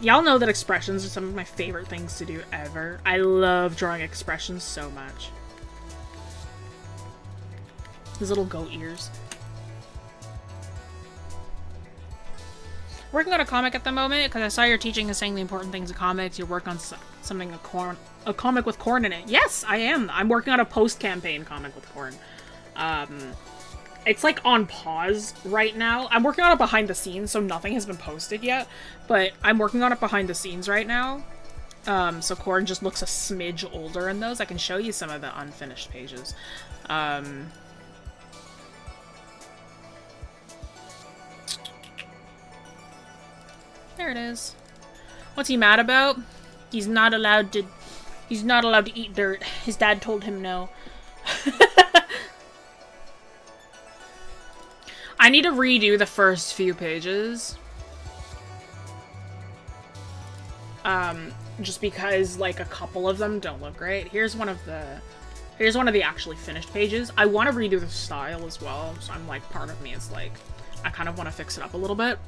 Y'all know that expressions are some of my favorite things to do ever. I love drawing expressions so much. His little goat ears. Working on a comic at the moment, because I saw you're teaching us saying the important things of comics. You're working on something, a comic with Corn in it. Yes, I am. I'm working on a post-campaign comic with Corn. It's like on pause right now. I'm working on it behind the scenes, so nothing has been posted yet. But I'm working on it behind the scenes right now. So Corn just looks a smidge older in those. I can show you some of the unfinished pages. There it is. What's he mad about? He's not allowed to eat dirt. His dad told him no. I need to redo the first few pages. Just because, like, a couple of them don't look great. Here's one of the actually finished pages. I want to redo the style as well, so I'm like, part of me is like, I kind of want to fix it up a little bit.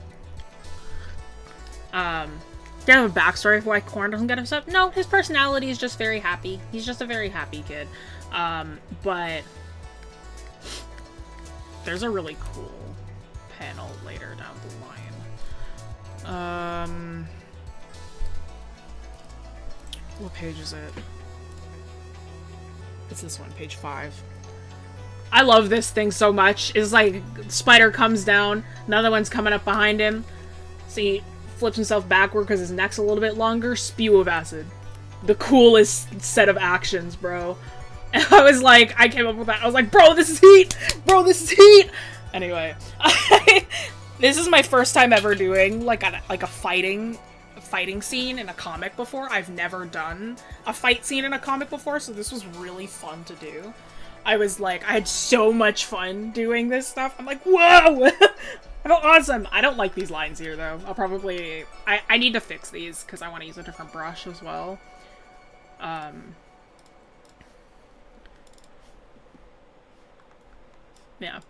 Do you have a backstory for why Corn doesn't get upset? No, his personality is just very happy. He's just a very happy kid. But there's a really cool panel later down the line. What page is it? It's this one, page 5. I love this thing so much. It's like, spider comes down, another one's coming up behind him. See, flips himself backward because his neck's a little bit longer. Spew of acid. The coolest set of actions, bro. And I was like, I came up with that. I was like, bro, this is heat! Bro, this is heat! Anyway. This is my first time ever doing, like a fighting scene in a comic before. I've never done a fight scene in a comic before, so this was really fun to do. I was like, I had so much fun doing this stuff. I'm like, whoa! I felt awesome! I don't like these lines here, though. I'll probably... I need to fix these, because I want to use a different brush as well. Yeah.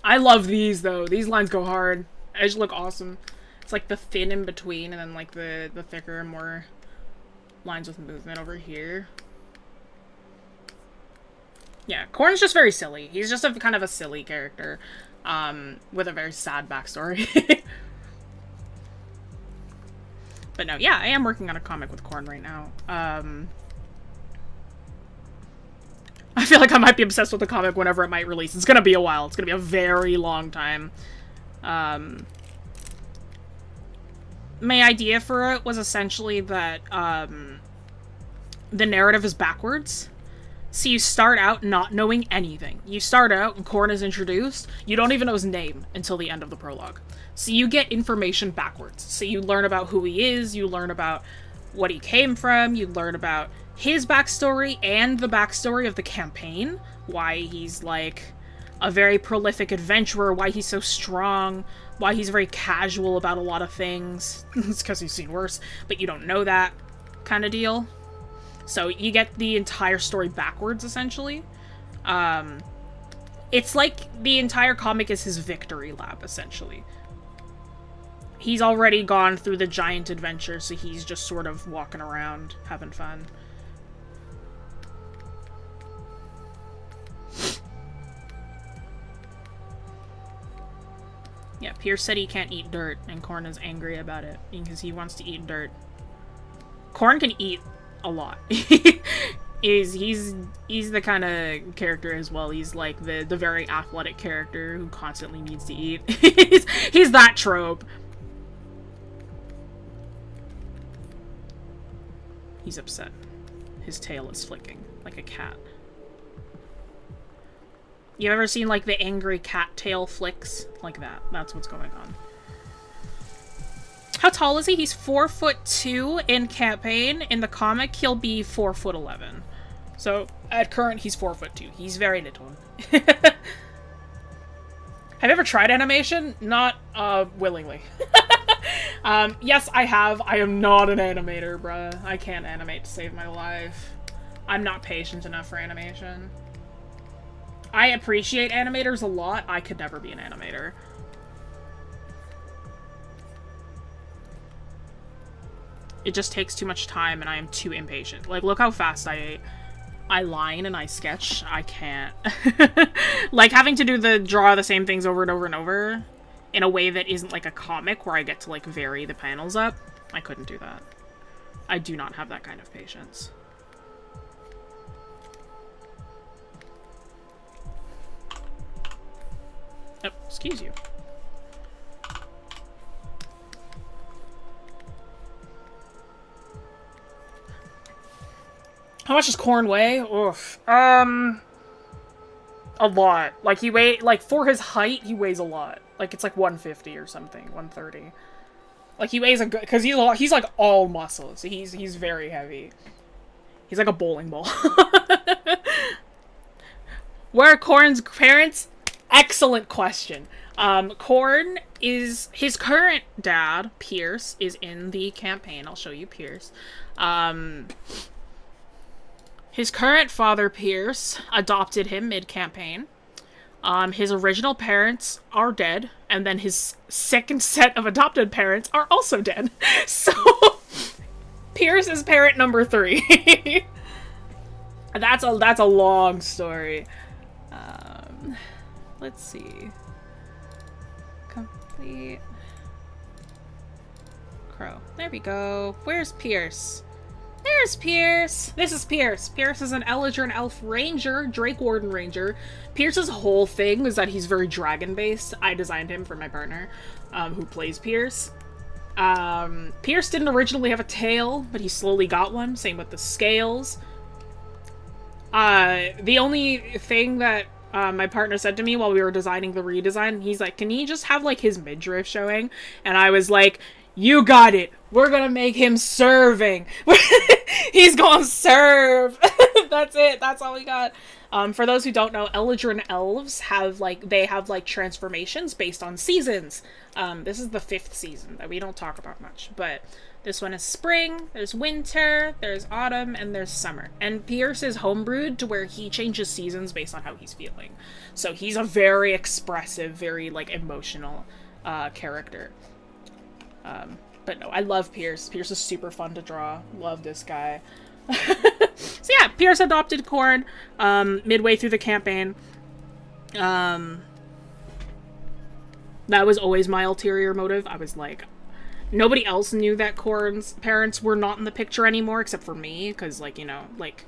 I love these, though. These lines go hard. They just look awesome. It's like the thin in between, and then like the thicker and more lines with movement over here. Yeah, Corn's just very silly. He's just a kind of a silly character, with a very sad backstory. But no, yeah, I am working on a comic with Corn right now. I feel like I might be obsessed with the comic whenever it might release. It's gonna be a while. It's gonna be a very long time. My idea for it was essentially that, the narrative is backwards. So you start out not knowing anything. You start out, and Corn is introduced, you don't even know his name until the end of the prologue. So you get information backwards. So you learn about who he is, you learn about what he came from, you learn about his backstory and the backstory of the campaign. Why he's, like, a very prolific adventurer, why he's so strong, why he's very casual about a lot of things. It's because he's seen worse, but you don't know that kind of deal. So you get the entire story backwards, essentially. It's like the entire comic is his victory lap, essentially. He's already gone through the giant adventure, so he's just sort of walking around, having fun. Yeah, Pierce said he can't eat dirt, and Corn is angry about it, because he wants to eat dirt. Corn can eat a lot. He's the kind of character as well. He's like the very athletic character who constantly needs to eat. he's that trope. He's upset. His tail is flicking like a cat. You ever seen like the angry cat tail flicks? Like that. That's what's going on. How tall is he? He's 4'2" in campaign. In the comic, he'll be 4'11". So at current, he's 4'2". He's very little. Have you ever tried animation? Not willingly. Yes, I have. I am not an animator, bruh. I can't animate to save my life. I'm not patient enough for animation. I appreciate animators a lot. I could never be an animator. It just takes too much time and I am too impatient. Like, look how fast I ate. I line and I sketch, I can't. Like, having to draw the same things over and over and over in a way that isn't like a comic where I get to, like, vary the panels up, I couldn't do that. I do not have that kind of patience. Oh, excuse you. How much does Corn weigh? Oof. A lot. Like, for his height, he weighs a lot. Like, it's like 150 or something, 130. Like, he weighs a good, because he's like all muscles. He's very heavy. He's like a bowling ball. Where are Corn's parents? Excellent question. Corn is, his current dad, Pierce, is in the campaign. I'll show you Pierce. His current father, Pierce, adopted him mid-campaign. His original parents are dead, and then his second set of adopted parents are also dead. So, Pierce is parent number 3. That's a long story. Let's see. Complete. Crow. There we go. Where's Pierce? There's Pierce! This is Pierce. Pierce is an Eldritch Elf Ranger, Drake Warden Ranger. Pierce's whole thing is that he's very dragon-based. I designed him for my partner, who plays Pierce. Pierce didn't originally have a tail, but he slowly got one. Same with the scales. The only thing that my partner said to me while we were designing the redesign, he's like, can he just have, like, his midriff showing? And I was like, you got it. We're gonna make him serving. He's gonna serve. That's it. That's all we got. For those who don't know, Eldritch Elves have transformations based on seasons. This is the 5th season that we don't talk about much, but this one is spring, there's winter, there's autumn, and there's summer. And Pierce is homebrewed to where he changes seasons based on how he's feeling. So he's a very expressive, very, like, emotional character. But no, I love Pierce. Pierce is super fun to draw. Love this guy. So yeah, Pierce adopted Corn midway through the campaign. That was always my ulterior motive. I was like, nobody else knew that Corn's parents were not in the picture anymore except for me, because, like, you know, like,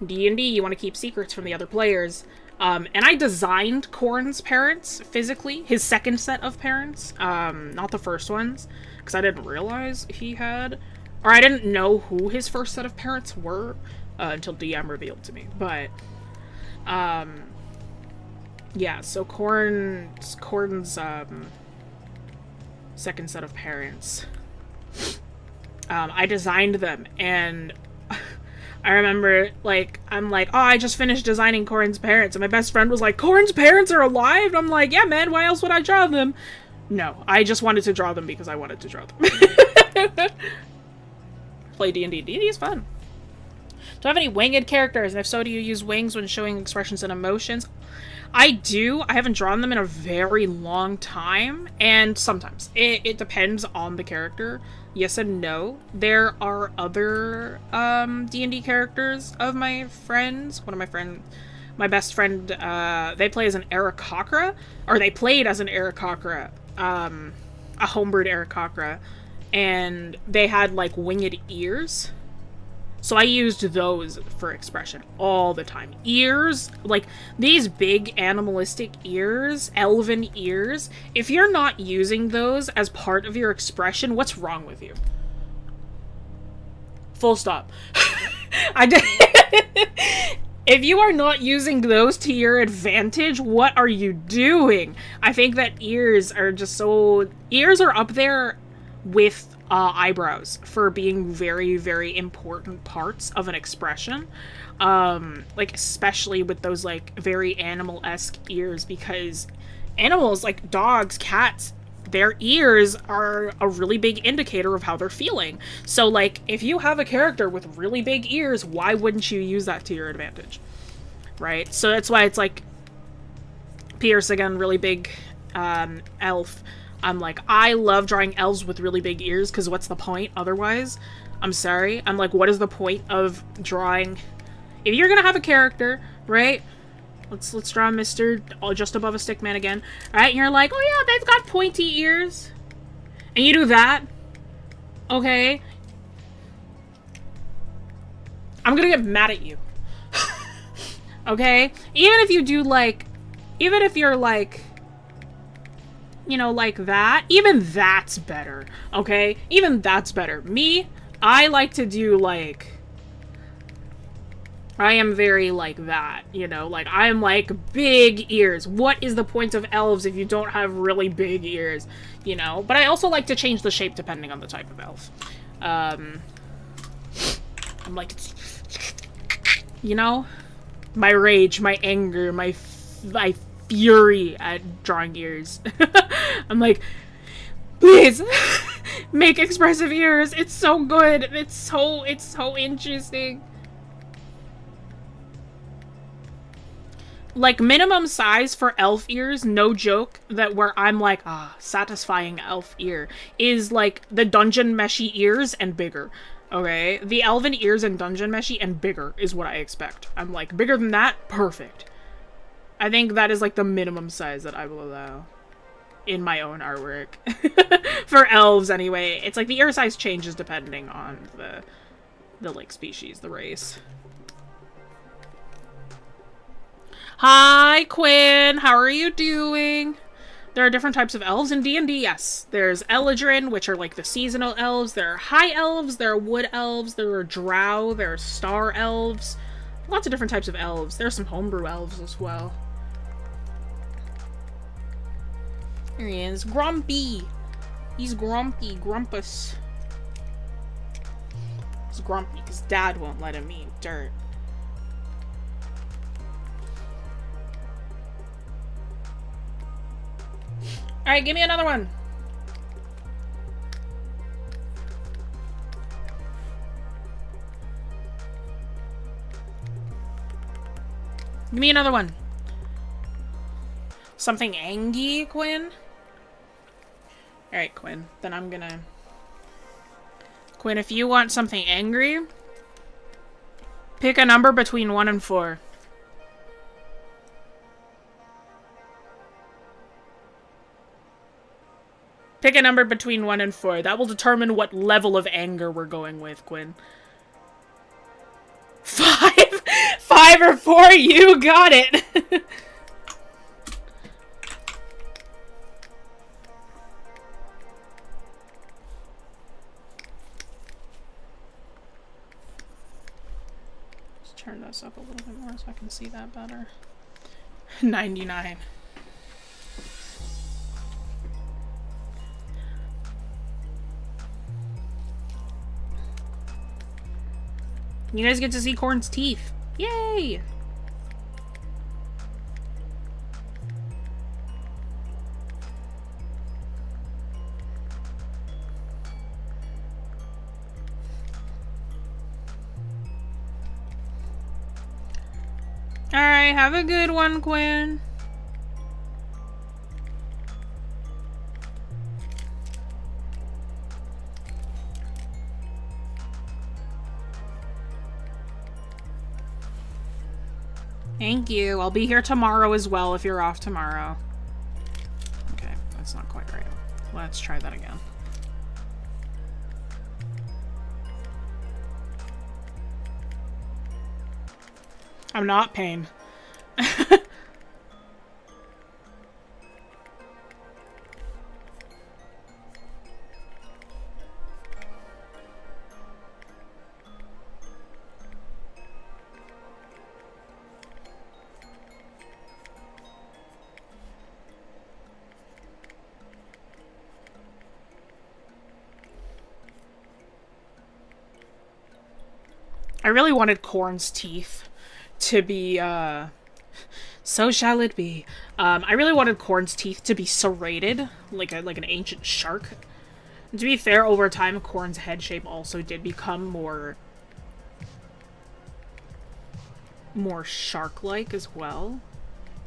D&D, you want to keep secrets from the other players. And I designed Corn's parents physically, his second set of parents, not the first ones, because I didn't realize he had, or I didn't know who his first set of parents were until DM revealed to me. But yeah, so Corn's second set of parents, I designed them, and I remember, like, I'm like, oh, I just finished designing Corn's parents, and my best friend was like, Corn's parents are alive? And I'm like, yeah, man, why else would I draw them? No, I just wanted to draw them because I wanted to draw them. Play D&D. D&D is fun. Do I have any winged characters? And if so, do you use wings when showing expressions and emotions? I do. I haven't drawn them in a very long time, and sometimes. It depends on the character. Yes and no. There are other D&D characters of my friends. My best friend, they play as an Aarakocra, or they played as an Aarakocra, a homebrewed Aarakocra, and they had, like, winged ears. So I used those for expression all the time. Ears, like, these big animalistic ears, elven ears, if you're not using those as part of your expression, what's wrong with you? Full stop. If you are not using those to your advantage, what are you doing? I think that ears are up there with eyebrows for being very, very important parts of an expression. Like, especially with those, like, very animal-esque ears, because animals, like dogs, cats, their ears are a really big indicator of how they're feeling. So, like, if you have a character with really big ears, why wouldn't you use that to your advantage? Right? So that's why it's like, Pierce, again, really big elf. I'm like, I love drawing elves with really big ears, because what's the point otherwise? I'm sorry. I'm like, what is the point of drawing... if you're gonna have a character, right? Let's draw Mr. just above a stick man again. Alright, and you're like, oh yeah, they've got pointy ears. And you do that. Okay. I'm gonna get mad at you. Okay? Even if you do like, even if you're like, you know, like that, even that's better. Okay? Even that's better. Me, I like to do like, I am very like that, you know, like I am like big ears. What is the point of elves if you don't have really big ears, you know? But I also like to change the shape depending on the type of elf. I'm like, you know, my rage, my anger, my fury at drawing ears. I'm like, please make expressive ears. It's so good. It's so interesting. Like, minimum size for elf ears, no joke, that where I'm like, satisfying elf ear, is like the dungeon meshy ears and bigger. Okay? The elven ears and dungeon meshy and bigger is what I expect. I'm like, bigger than that? Perfect. I think that is like the minimum size that I will allow in my own artwork. For elves, anyway. It's like the ear size changes depending on the like, species, the race. Hi, Quinn. How are you doing? There are different types of elves in D&D, yes. There's Eladrin, which are like the seasonal elves. There are high elves, there are wood elves, there are drow, there are star elves. Lots of different types of elves. There are some homebrew elves as well. Here he is. Grumpy. He's grumpy. Grumpus. He's grumpy because Dad won't let him eat dirt. Alright, give me another one. Give me another one. Something angry, Quinn? Alright, Quinn. Then I'm gonna... Quinn, if you want something angry, pick a number between 1 and 4. Pick a number between 1 and 4. That will determine what level of anger we're going with, Quinn. 5? 5 or 4? You got it! Let's turn this up a little bit more so I can see that better. 99. You guys get to see Corn's teeth. Yay! Alright, have a good one, Quinn. Thank you. I'll be here tomorrow as well if you're off tomorrow. Okay, that's not quite right. Let's try that again. I'm not pain. I really wanted Corn's teeth to be, so shall it be. I really wanted Corn's teeth to be serrated, like an ancient shark. And to be fair, over time, Corn's head shape also did become more shark-like as well.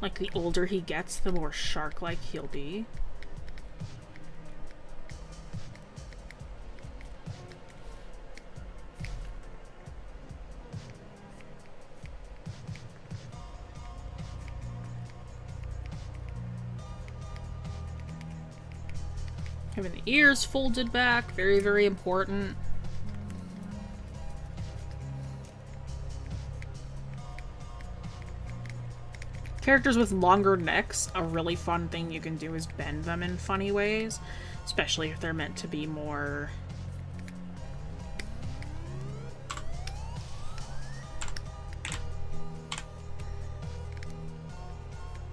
Like, the older he gets, the more shark-like he'll be. Having the ears folded back, very, very important. Characters with longer necks, a really fun thing you can do is bend them in funny ways, especially if they're meant to be more...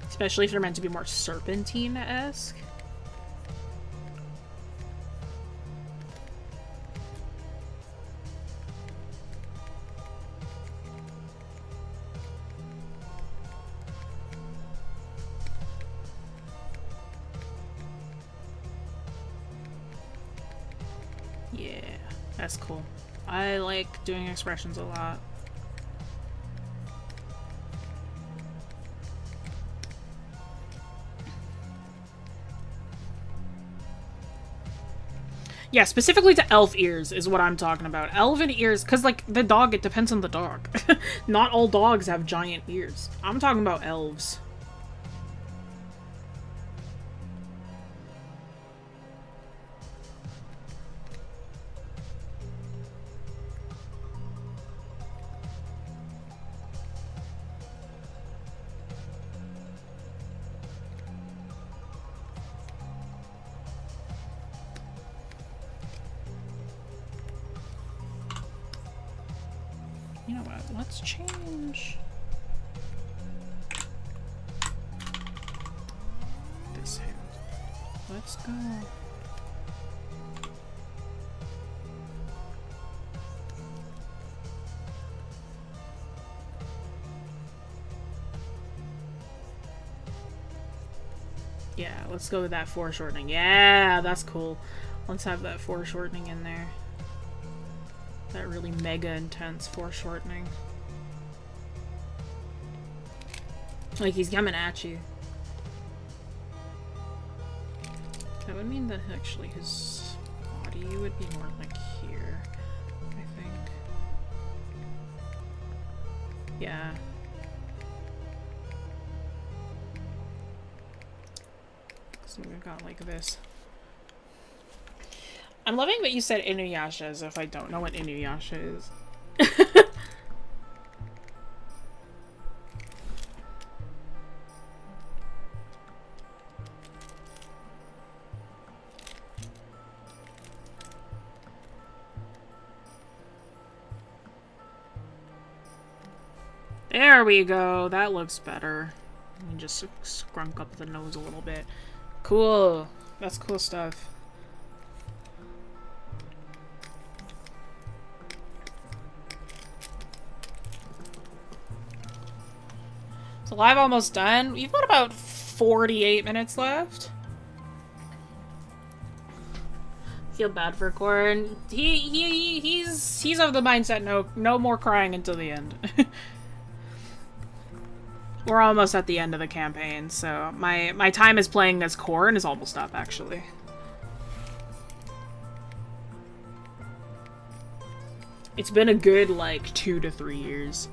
Especially if they're meant to be more serpentine-esque. Yeah, that's cool. I like doing expressions a lot. Yeah, specifically to elf ears is what I'm talking about. Elven ears, because, like, the dog, it depends on the dog. Not all dogs have giant ears. I'm talking about elves. You know what? Let's change this hand. Let's go. Yeah, let's go with that foreshortening. Yeah, that's cool. Let's have that foreshortening in there. That really mega intense foreshortening. Like he's coming at you. That would mean that actually his body would be more like here, I think. Yeah. So we've got like this. I'm loving that you said Inuyasha as if I don't know what Inuyasha is. There we go. That looks better. Let me just scrunk up the nose a little bit. Cool. That's cool stuff. So live almost done. We've got about 48 minutes left. Feel bad for Corn. He's of the mindset no more crying until the end. We're almost at the end of the campaign, so my time as playing as Corn is almost up actually. It's been a good like 2 to 3 years.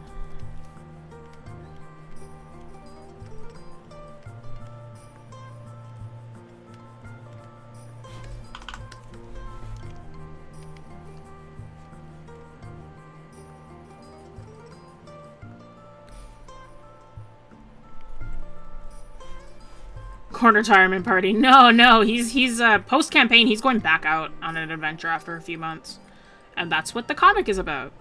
Corn retirement party. No, he's post-campaign, he's going back out on an adventure after a few months. And that's what the comic is about.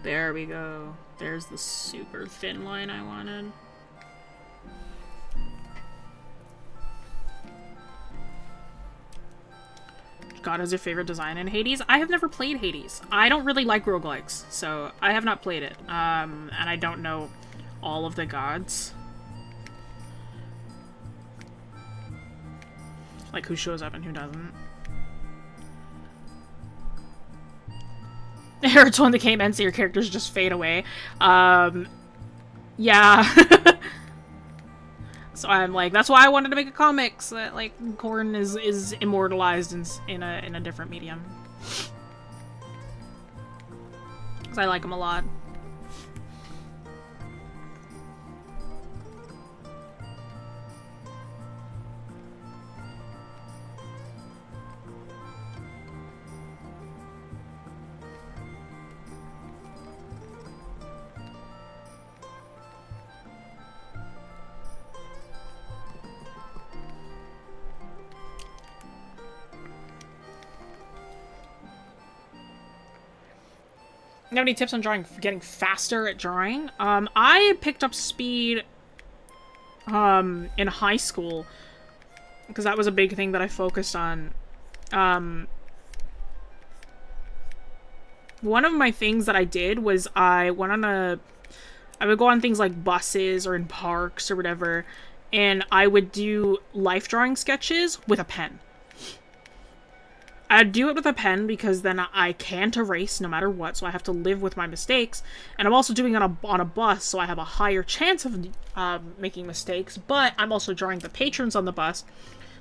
There we go. There's the super thin line I wanted. God is your favorite design in Hades? I have never played Hades. I don't really like roguelikes, so I have not played it. And I don't know all of the gods. Like who shows up and who doesn't. It hurts when the game ends so your characters just fade away. Yeah. So I'm like, that's why I wanted to make a comic, so that like Corn is immortalized in a different medium. Cause I like him a lot. You have any tips on getting faster at drawing? I picked up speed in high school because that was a big thing that I focused on. One of my things that I did was I would go on things like buses or in parks or whatever, and I would do life drawing sketches with a pen. I'd do it with a pen because then I can't erase no matter what, so I have to live with my mistakes. And I'm also doing it on a bus, so I have a higher chance of making mistakes, but I'm also drawing the patrons on the bus,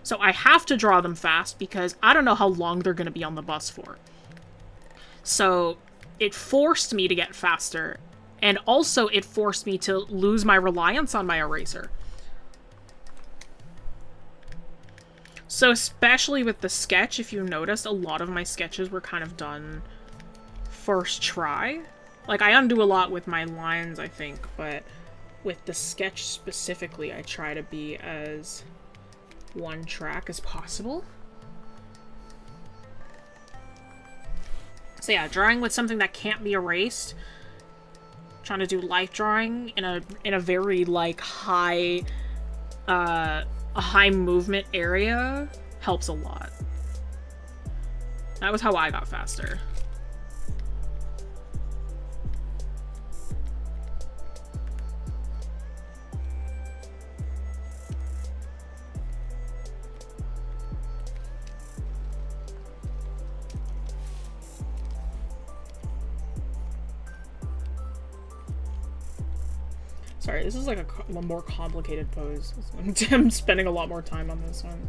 so I have to draw them fast because I don't know how long they're going to be on the bus for. So it forced me to get faster, and also it forced me to lose my reliance on my eraser. So especially with the sketch, if you noticed, a lot of my sketches were kind of done first try. Like, I undo a lot with my lines, I think, but with the sketch specifically, I try to be as one track as possible. So yeah, drawing with something that can't be erased. Trying to do life drawing in a very, like, high, a high movement area helps a lot. That was how I got faster. Sorry, this is like a more complicated pose. I'm spending a lot more time on this one.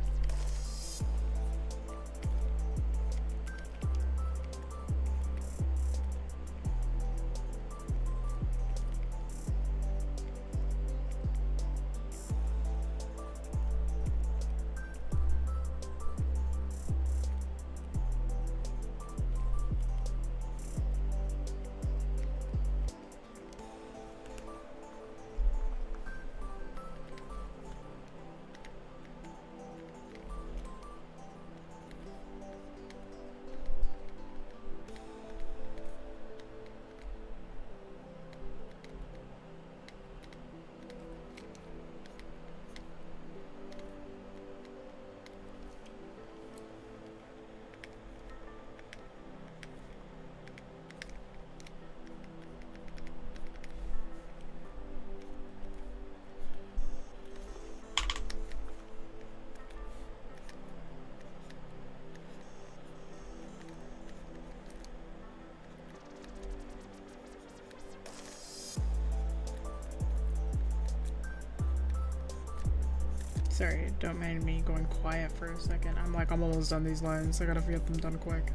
Sorry, don't mind me going quiet for a second. I'm almost done these lines. I gotta get them done quick.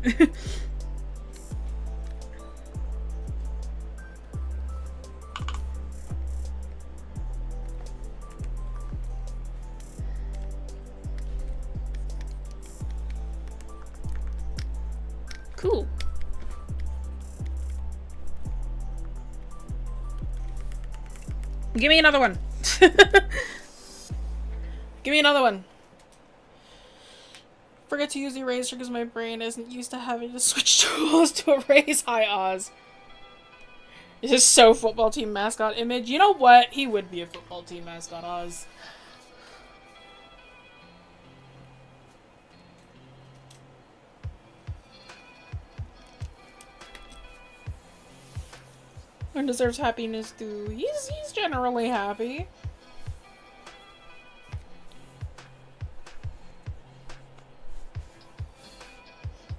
Cool. Give me another one. Give me another one. Forget to use the eraser because my brain isn't used to having to switch tools to erase. Hi, Oz. This is so football team mascot image. You know what? He would be a football team mascot, Oz. And deserves happiness too. He's generally happy.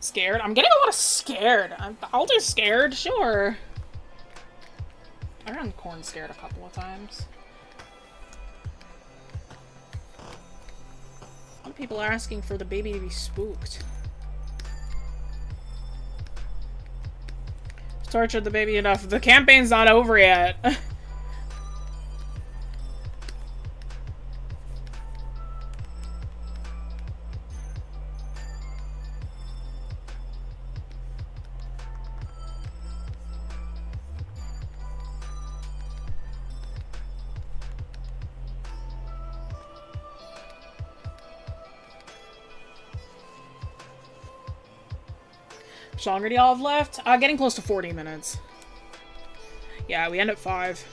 Scared? I'm getting a lot of scared. I'll do scared, sure. I ran corn scared a couple of times. Some people are asking for the baby to be spooked. Tortured the baby enough. The campaign's not over yet. How long do y'all have left? Getting close to 40 minutes. Yeah, we end at 5.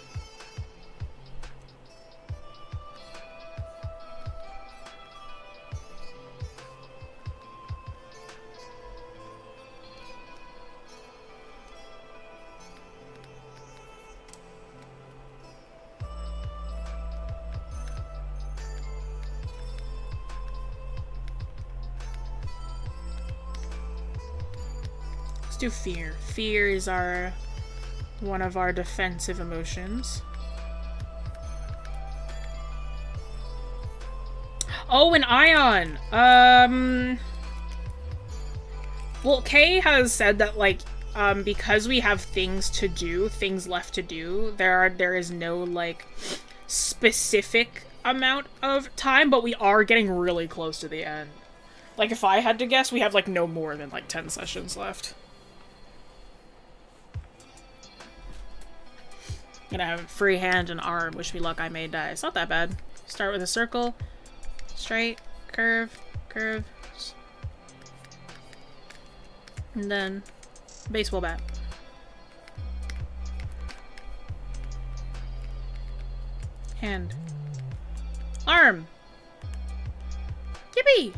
Let's do fear. Fear is one of our defensive emotions. Oh, an ion! Well, Kay has said that, like, because we have things to do, things left to do, there is no, like, specific amount of time, but we are getting really close to the end. Like, if I had to guess, we have, like, no more than, like, 10 sessions left. Gonna have free hand and arm. Wish me luck, I may die. It's not that bad. Start with a circle. Straight. Curve. Curve. And then baseball bat. Hand. Arm. Yippee!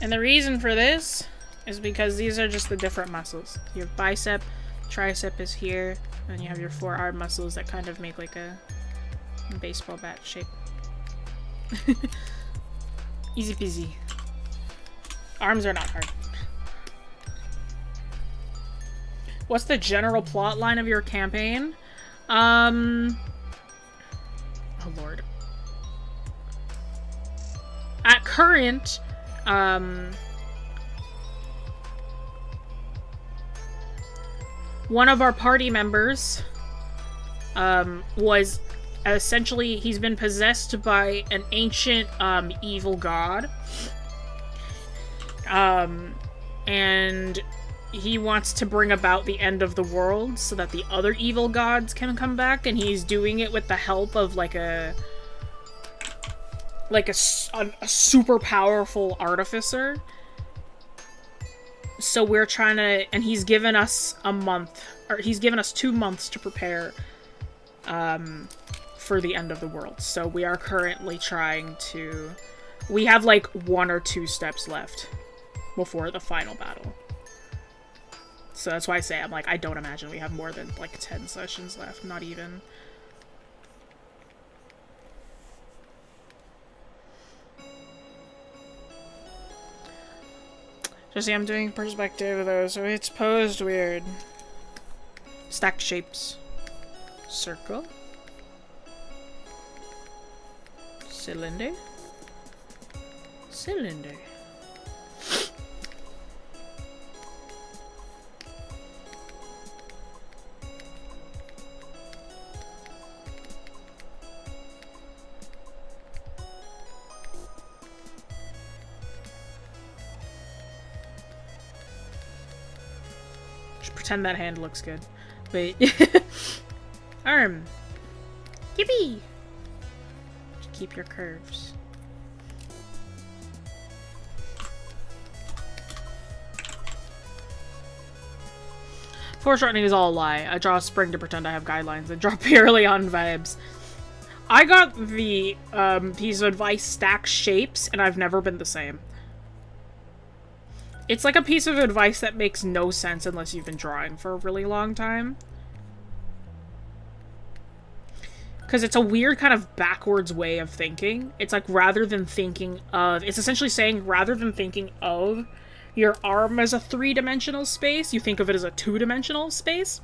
And the reason for this is because these are just the different muscles. You have bicep, tricep is here, and you have your forearm muscles that kind of make like a baseball bat shape. Easy peasy. Arms are not hard. What's the general plot line of your campaign? Oh lord. At current, one of our party members was essentially, he's been possessed by an ancient evil god, and he wants to bring about the end of the world so that the other evil gods can come back, and he's doing it with the help of like a super powerful artificer. So we're trying to, and he's given us a month, or he's given us 2 months to prepare for the end of the world. So we are currently trying to, we have like 1 or 2 steps left before the final battle. So that's why I say, I'm like, I don't imagine we have more than like 10 sessions left, not even. Jessie, I'm doing perspective though, so it's posed weird. Stacked shapes. Circle. Cylinder. Cylinder. Pretend that hand looks good. Wait. Arm. Yippee! Keep your curves. Foreshortening is all a lie. I draw spring to pretend I have guidelines and draw purely on vibes. I got the piece of advice stack shapes, and I've never been the same. It's like a piece of advice that makes no sense unless you've been drawing for a really long time. Because it's a weird kind of backwards way of thinking. It's like rather than thinking of... It's essentially saying rather than thinking of your arm as a 3-dimensional space, you think of it as a 2-dimensional space.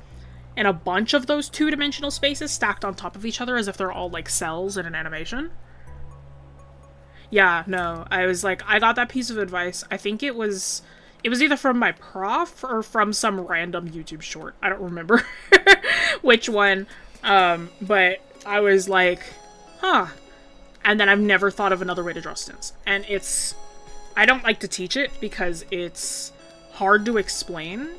And a bunch of those 2-dimensional spaces stacked on top of each other as if they're all like cells in an animation. Yeah, no. I was like, I got that piece of advice. I think it was either from my prof or from some random YouTube short. I don't remember which one. But I was like, huh. And then I've never thought of another way to draw stints. And I don't like to teach it because it's hard to explain.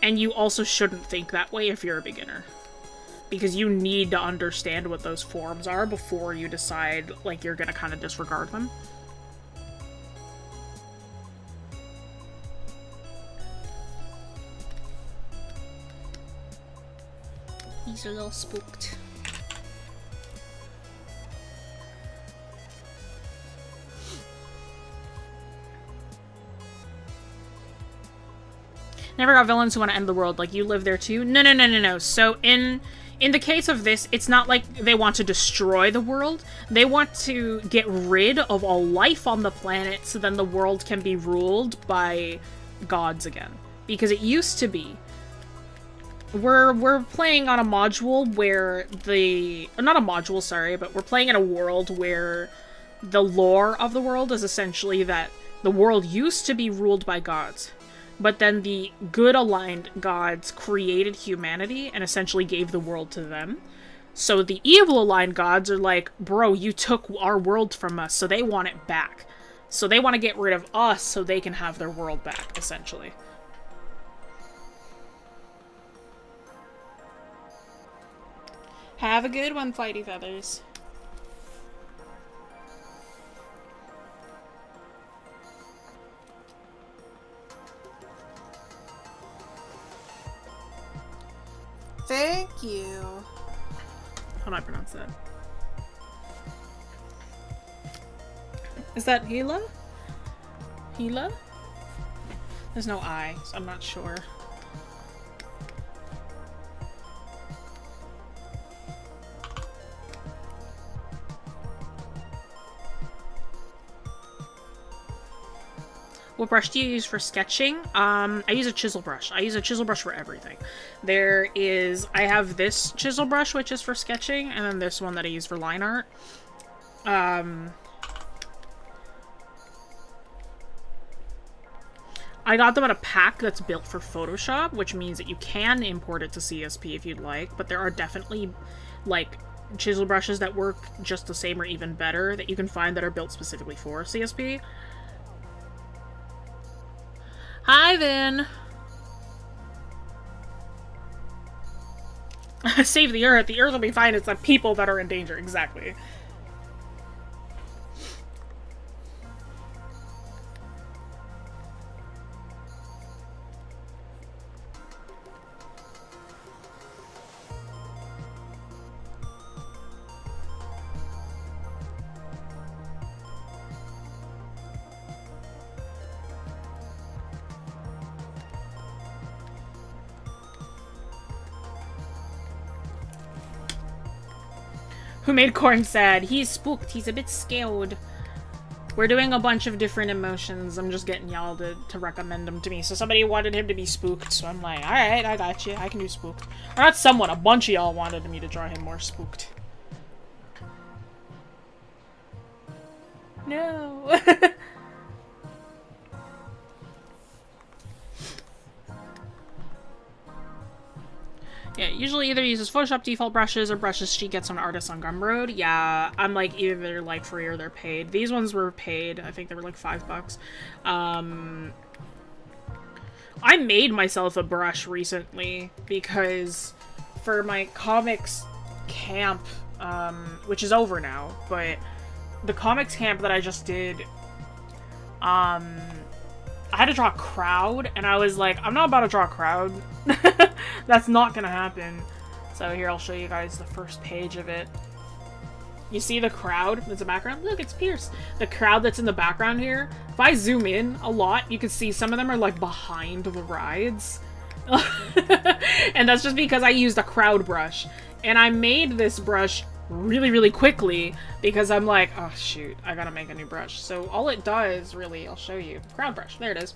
And you also shouldn't think that way if you're a beginner. Because you need to understand what those forms are before you decide, like, you're gonna kind of disregard them. He's a little spooked. Never got villains who want to end the world. Like, you live there too? No, no, no, no, no. So, in the case of this, it's not like they want to destroy the world. They want to get rid of all life on the planet so then the world can be ruled by gods again. Because it used to be. We're playing on a module where not a module, sorry, but we're playing in a world where the lore of the world is essentially that the world used to be ruled by gods. But then the good-aligned gods created humanity and essentially gave the world to them. So the evil-aligned gods are like, bro, you took our world from us, so they want it back. So they want to get rid of us so they can have their world back, essentially. Have a good one, Flighty Feathers. Thank you. How do I pronounce that? Is that Hila? Hila? There's no I, so I'm not sure. What brush do you use for sketching? I use a chisel brush. I use a chisel brush for everything. I have this chisel brush, which is for sketching, and then this one that I use for line art. I got them in a pack that's built for Photoshop, which means that you can import it to CSP if you'd like, but there are definitely, like, chisel brushes that work just the same or even better that you can find that are built specifically for CSP. Hi, Vin! Save the Earth. The Earth will be fine. It's the people that are in danger. Exactly. Who made Corn sad? He's spooked. He's a bit scared. We're doing a bunch of different emotions. I'm just getting y'all to recommend them to me. So somebody wanted him to be spooked, so I'm like, alright, I got you. I can do spooked. Or not someone, a bunch of y'all wanted me to draw him more spooked. No. Yeah, usually either uses Photoshop default brushes or brushes she gets from artists on Gumroad. Yeah, I'm like, either they're like free or they're paid. These ones were paid. I think they were like $5. I made myself a brush recently because for my comics camp, which is over now, but the comics camp that I just did, I had to draw a crowd, and I was like, I'm not about to draw a crowd. That's not gonna happen. So here, I'll show you guys the first page of it. You see the crowd that's in the background? Look, it's Pierce. The crowd that's in the background here, if I zoom in a lot, you can see some of them are like behind the rides. And that's just because I used a crowd brush. And I made this brush really, really quickly because I'm like, oh shoot, I gotta make a new brush. So all it does, really, I'll show you. Crowd brush, there it is.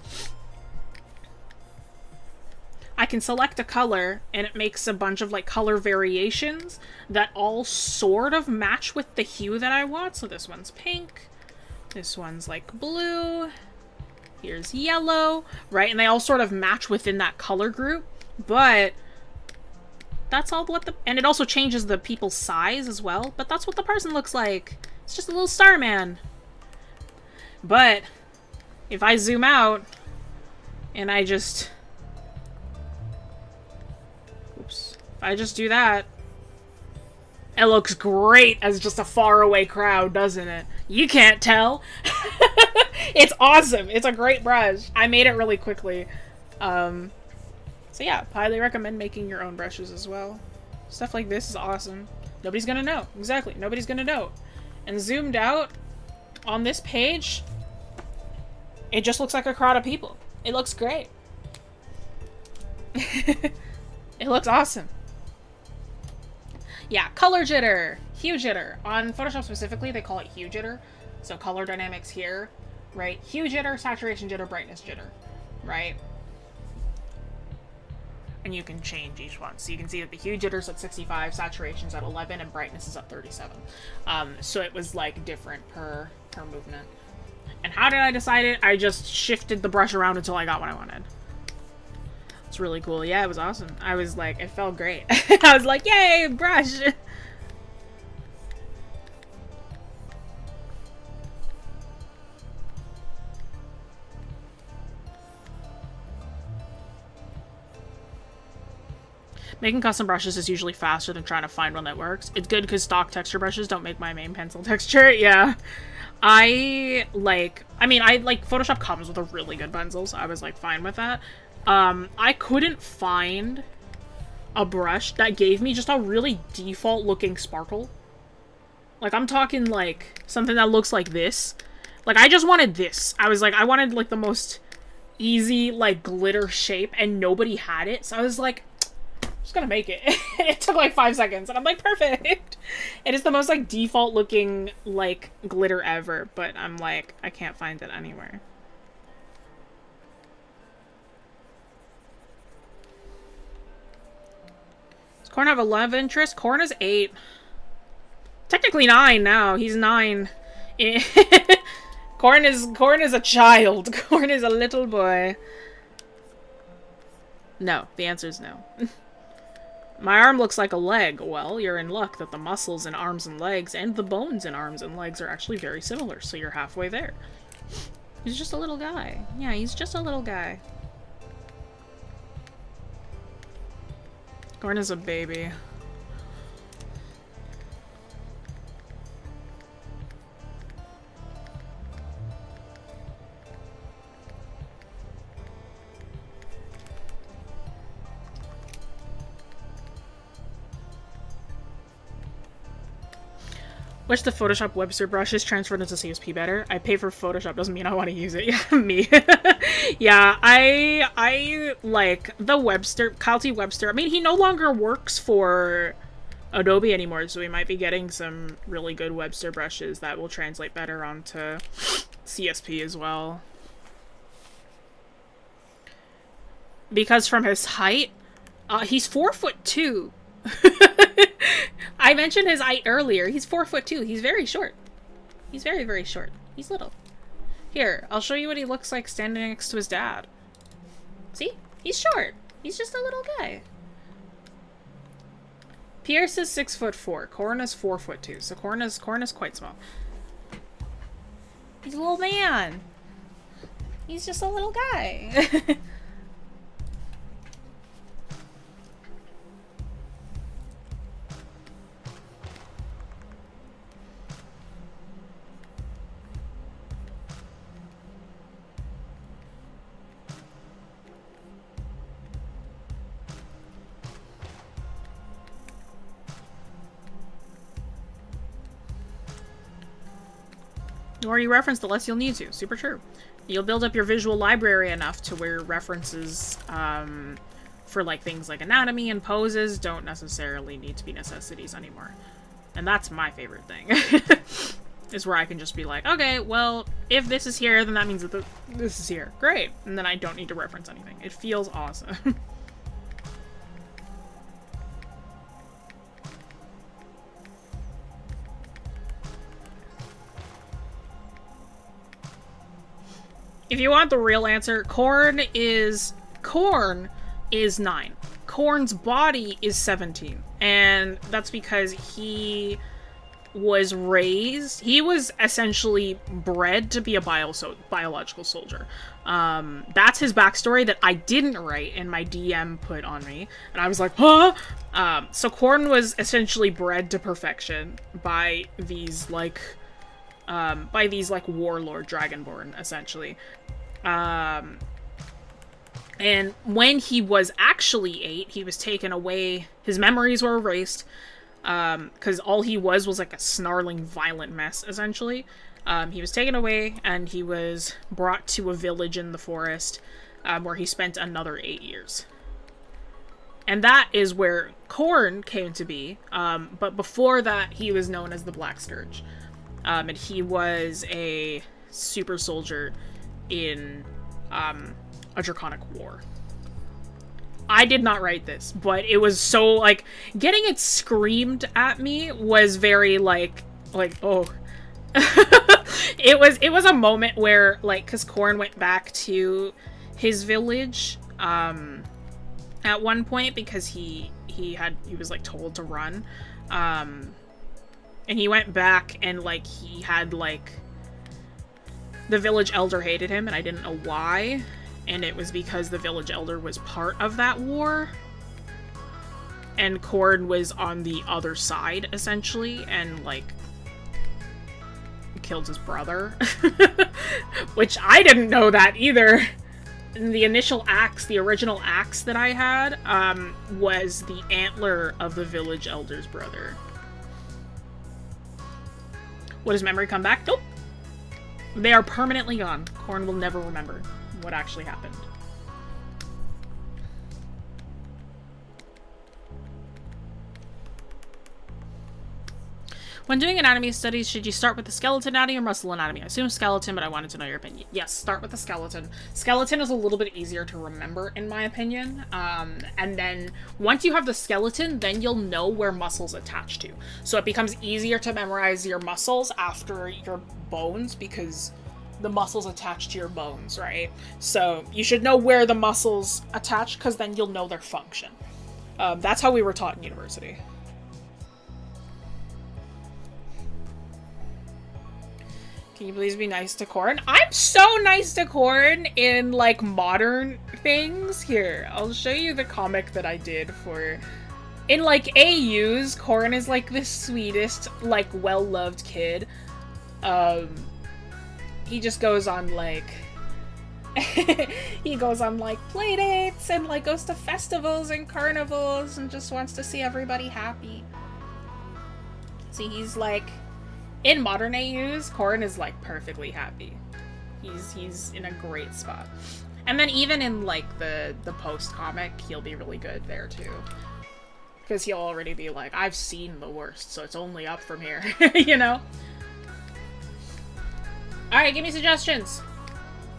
I can select a color and it makes a bunch of like color variations that all sort of match with the hue that I want. So this one's pink, this one's like blue, here's yellow, right? And they all sort of match within that color group, but that's all what and it also changes the people's size as well, but that's what the person looks like. It's just a little Starman. But if I zoom out and I just, oops, if I just do that, it looks great as just a faraway crowd, doesn't it? You can't tell. It's awesome. It's a great brush. I made it really quickly. So yeah, highly recommend making your own brushes as well. Stuff like this is awesome. Nobody's gonna know. Exactly. Nobody's gonna know. And zoomed out on this page, it just looks like a crowd of people. It looks great. It looks awesome. Yeah, color jitter. Hue jitter. On Photoshop specifically, they call it hue jitter. So color dynamics here, right? Hue jitter, saturation jitter, brightness jitter, right? And you can change each one. So you can see that the hue jitter's at 65, saturation's at 11, and brightness is at 37. So it was like different per movement. And how did I decide it? I just shifted the brush around until I got what I wanted. It's really cool. Yeah, it was awesome. I was like, it felt great. I was like, yay, brush! Making custom brushes is usually faster than trying to find one that works. It's good because stock texture brushes don't make my main pencil texture. Yeah. I like Photoshop comes with a really good pencil, so I was like fine with that. I couldn't find a brush that gave me just a really default looking sparkle. Like, I'm talking like something that looks like this. Like, I just wanted this. I was like, I wanted like the most easy like glitter shape, and nobody had it, so I was like, just gonna make it. It took like 5 seconds, and I'm like, perfect. It is the most like default looking like glitter ever, but I'm like, I can't find it anywhere. Does Corn have a love interest? Corn is 8. Technically 9 now. He's 9. Corn is a child. Corn is a little boy. No, the answer is no. My arm looks like a leg. Well, you're in luck that the muscles in arms and legs and the bones in arms and legs are actually very similar, so you're halfway there. He's just a little guy. Yeah, he's just a little guy. Corn is a baby. Wish the Photoshop Webster brushes transferred into CSP better. I pay for Photoshop, doesn't mean I want to use it. Yeah, me. Yeah, I like the Webster, Kyle T. Webster. I mean, he no longer works for Adobe anymore, so we might be getting some really good Webster brushes that will translate better onto CSP as well. Because from his height, he's 4'2". I mentioned his height earlier. He's 4'2". He's very short. He's very, very short. He's little. Here, I'll show you what he looks like standing next to his dad. See? He's short. He's just a little guy. Pierce is 6'4". Corn is 4'2". So Corn is quite small. He's a little man. He's just a little guy. The more you reference, the less you'll need to. Super true. You'll build up your visual library enough to where references for like things like anatomy and poses don't necessarily need to be necessities anymore. And that's my favorite thing. Is where I can just be like, okay, well, if this is here, then that means that this is here. Great. And then I don't need to reference anything. It feels awesome. If you want the real answer, Corn is 9. Corn's body is 17. And that's because he was essentially bred to be a biological soldier. That's his backstory that I didn't write and my DM put on me. And I was like, huh? So Corn was essentially bred to perfection by these like warlord dragonborn, essentially. And And when he was actually 8, he was taken away. His memories were erased. Because all he was like a snarling, violent mess, essentially. He was taken away, and he was brought to a village in the forest, where he spent another 8 years. And that is where Corn came to be. But before that, he was known as the Black Scourge. And he was a super soldier in a draconic war. I did not write this, but it was so, like, getting it screamed at me was very, like, oh. It was a moment where, like, because Corn went back to his village, at one point, because he was, like, told to run, and he went back, and, like, he had, like, the village elder hated him, and I didn't know why. And it was because the village elder was part of that war. And Corn was on the other side, essentially, and, like, killed his brother. Which I didn't know that either. In the initial axe, the original axe that I had, was the antler of the village elder's brother. Would his memory come back? Nope. They are permanently gone. Corn will never remember what actually happened. When doing anatomy studies, should you start with the skeleton anatomy or muscle anatomy? I assume skeleton, but I wanted to know your opinion. Yes, start with the skeleton. Skeleton is a little bit easier to remember, in my opinion. And then once you have the skeleton, then you'll know where muscles attach to. So it becomes easier to memorize your muscles after your bones, because the muscles attach to your bones, right? So you should know where the muscles attach, because then you'll know their function. That's how we were taught in university. Can you please be nice to Corn? I'm so nice to Corn in, like, modern things. Here, I'll show you the comic that I did for... In, like, AUs, Corn is, like, the sweetest, like, well-loved kid. He just goes on, like... he goes on, like, play dates and, like, goes to festivals and carnivals and just wants to see everybody happy. See, he's, like... In modern AUs, Corn is, like, perfectly happy. He's in a great spot. And then even in, like, the post-comic, he'll be really good there, too. Because he'll already be like, I've seen the worst, so it's only up from here. You know? Alright, give me suggestions.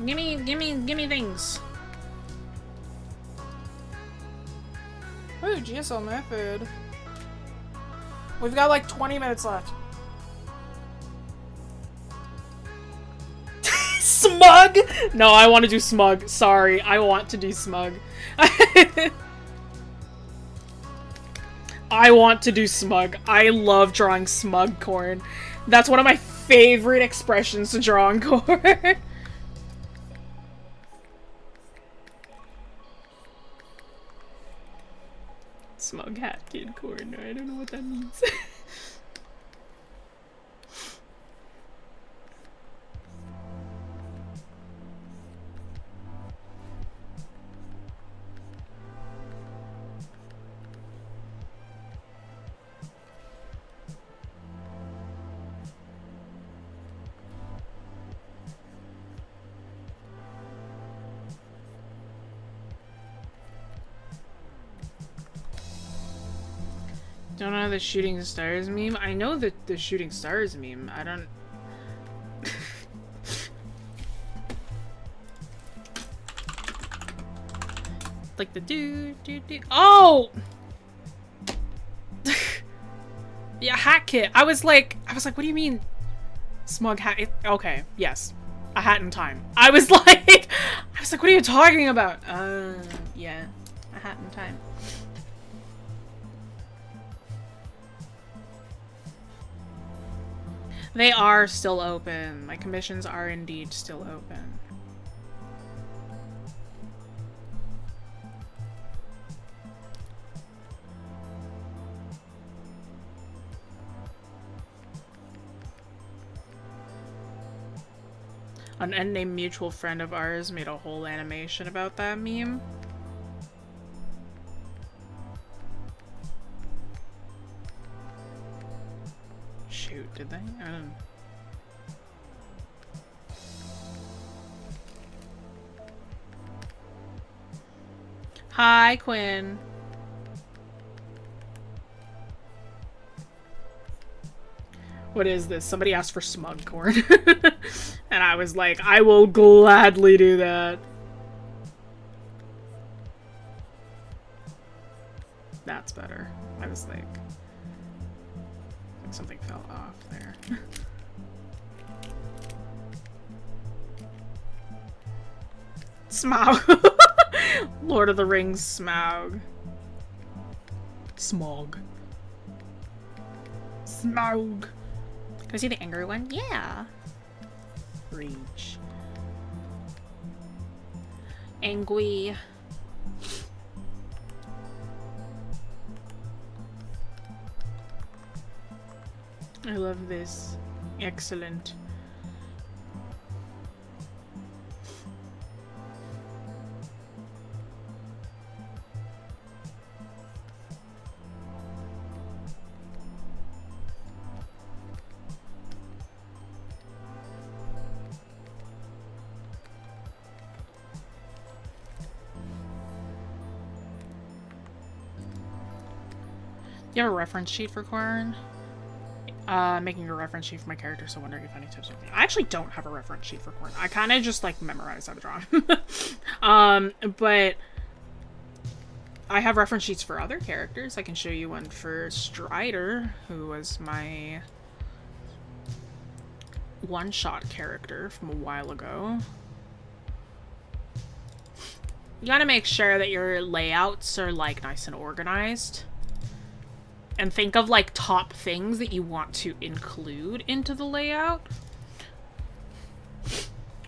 Give me things. Ooh, GSL method. We've got, like, 20 minutes left. Smug? No, I want to do Smug. Sorry, I want to do Smug. I want to do Smug. I love drawing Smug Corn. That's one of my favorite expressions to draw on Corn. Smug hat kid Corn. I don't know what that means. Don't know the shooting stars meme. I know the shooting stars meme. I don't. Like the do. Oh. Yeah, hat kit. I was like, what do you mean? Smug hat. Okay, yes, a hat in time. I was like, what are you talking about? Yeah, a hat in time. They are still open. My commissions are indeed still open. An unnamed mutual friend of ours made a whole animation about that meme. shoot, did they? I don't know. Hi, Quinn. What is this? Somebody asked for Smug corn. And I was like, I will gladly do that. That's better. I was like something fell off there. Smaug. Lord of the Rings Smaug. Smog. Smaug. Can I see the angry one? Yeah. Reach. Angry. I love this. Excellent. You have a reference sheet for Corn? Making a reference sheet for my character, so wondering if any tips with me. I actually don't have a reference sheet for Corn. I kind of just, like, memorize how to draw. But I have reference sheets for other characters. I can show you one for Strider, who was my one-shot character from a while ago. You gotta make sure that your layouts are, like, nice and organized. And think of, like, top things that you want to include into the layout.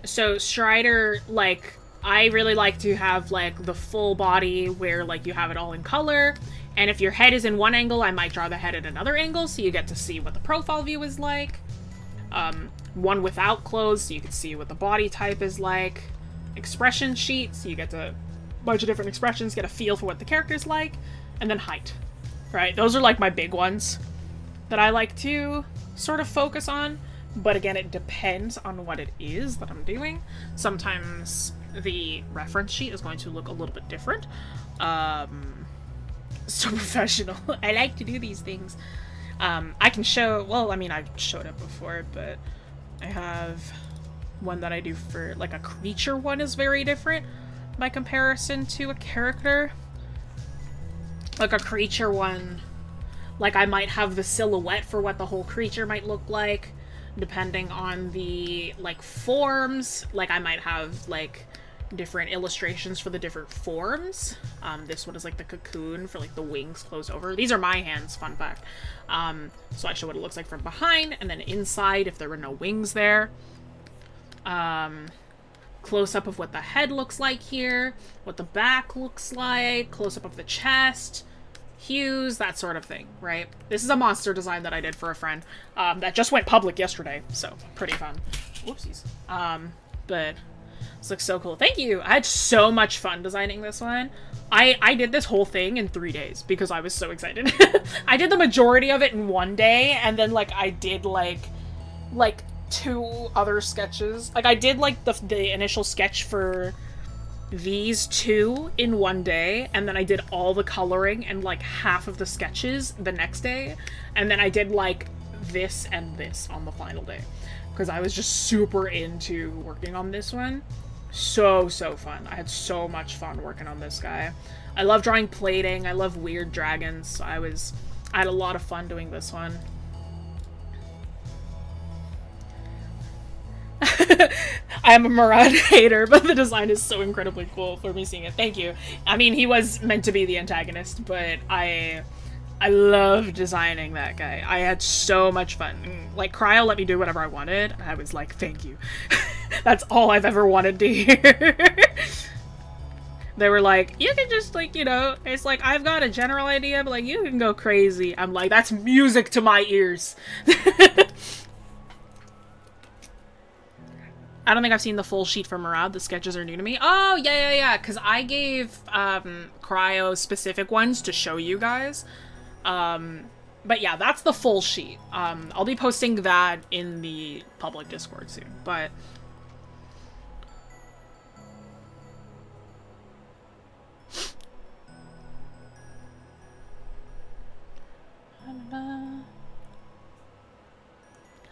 So, Strider, like, I really like to have, like, the full body where, like, you have it all in color. And if your head is in one angle, I might draw the head at another angle so you get to see what the profile view is like. One without clothes so you can see what the body type is like. Expression sheet so you get to a bunch of different expressions, get a feel for what the character's like. And then height. Right, those are like my big ones that I like to sort of focus on, but again, it depends on what it is that I'm doing. Sometimes the reference sheet is going to look a little bit different. So professional. I like to do these things. I can show, well, I mean, I've showed it before, but I have one that I do for, like, a creature one is very different by comparison to a character. Like a creature one, like I might have the silhouette for what the whole creature might look like, depending on the, like, forms. Like I might have, like, different illustrations for the different forms. This one is, like, the cocoon for, like, the wings closed over. These are my hands, fun fact. So I show what it looks like from behind, and then inside if there were no wings there. Close-up of what the head looks like here, what the back looks like, close-up of the chest, hues, that sort of thing, right? This is a monster design that I did for a friend that just went public yesterday, so pretty fun. Whoopsies. But this looks so cool. Thank you! I had so much fun designing this one. I did this whole thing in 3 days because I was so excited. I did the majority of it in one day, and then, like, I did, like 2 other sketches. Like, I did, like, the initial sketch for these 2 in one day, and then I did all the coloring and, like, half of the sketches the next day, and then I did, like, this and this on the final day. Because I was just super into working on this one. So fun. I had so much fun working on this guy. I love drawing plating. I love weird dragons. I had a lot of fun doing this one. I'm a Murad hater, but the design is so incredibly cool for me seeing it. Thank you. I mean, he was meant to be the antagonist, but I love designing that guy. I had so much fun. Like, Cryo let me do whatever I wanted. I was like, thank you. That's all I've ever wanted to hear. They were like, you can just, like, you know, it's like, I've got a general idea, but, like, you can go crazy. I'm like, that's music to my ears. I don't think I've seen the full sheet for Murad. The sketches are new to me. Oh, yeah. Because I gave Cryo specific ones to show you guys. But yeah, that's the full sheet. I'll be posting that in the public Discord soon, but...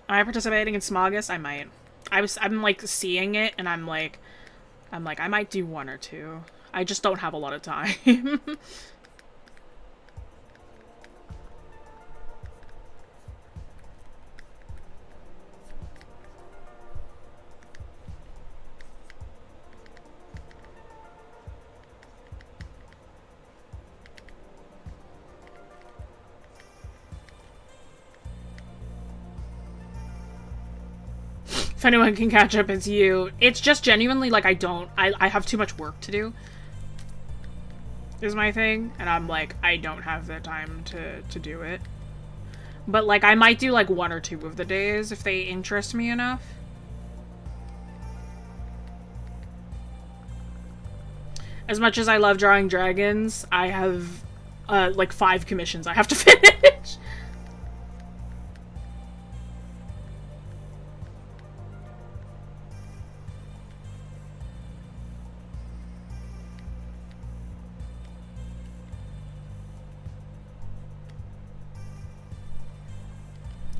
Am I participating in Smogus? I might. I'm like seeing it and I'm like I might do one or two. I just don't have a lot of time. If anyone can catch up, it's you. It's just genuinely like I have too much work to do. Is my thing. And I'm like, I don't have the time to do it. But like I might do like one or two of the days if they interest me enough. As much as I love drawing dragons, I have like 5 commissions I have to finish.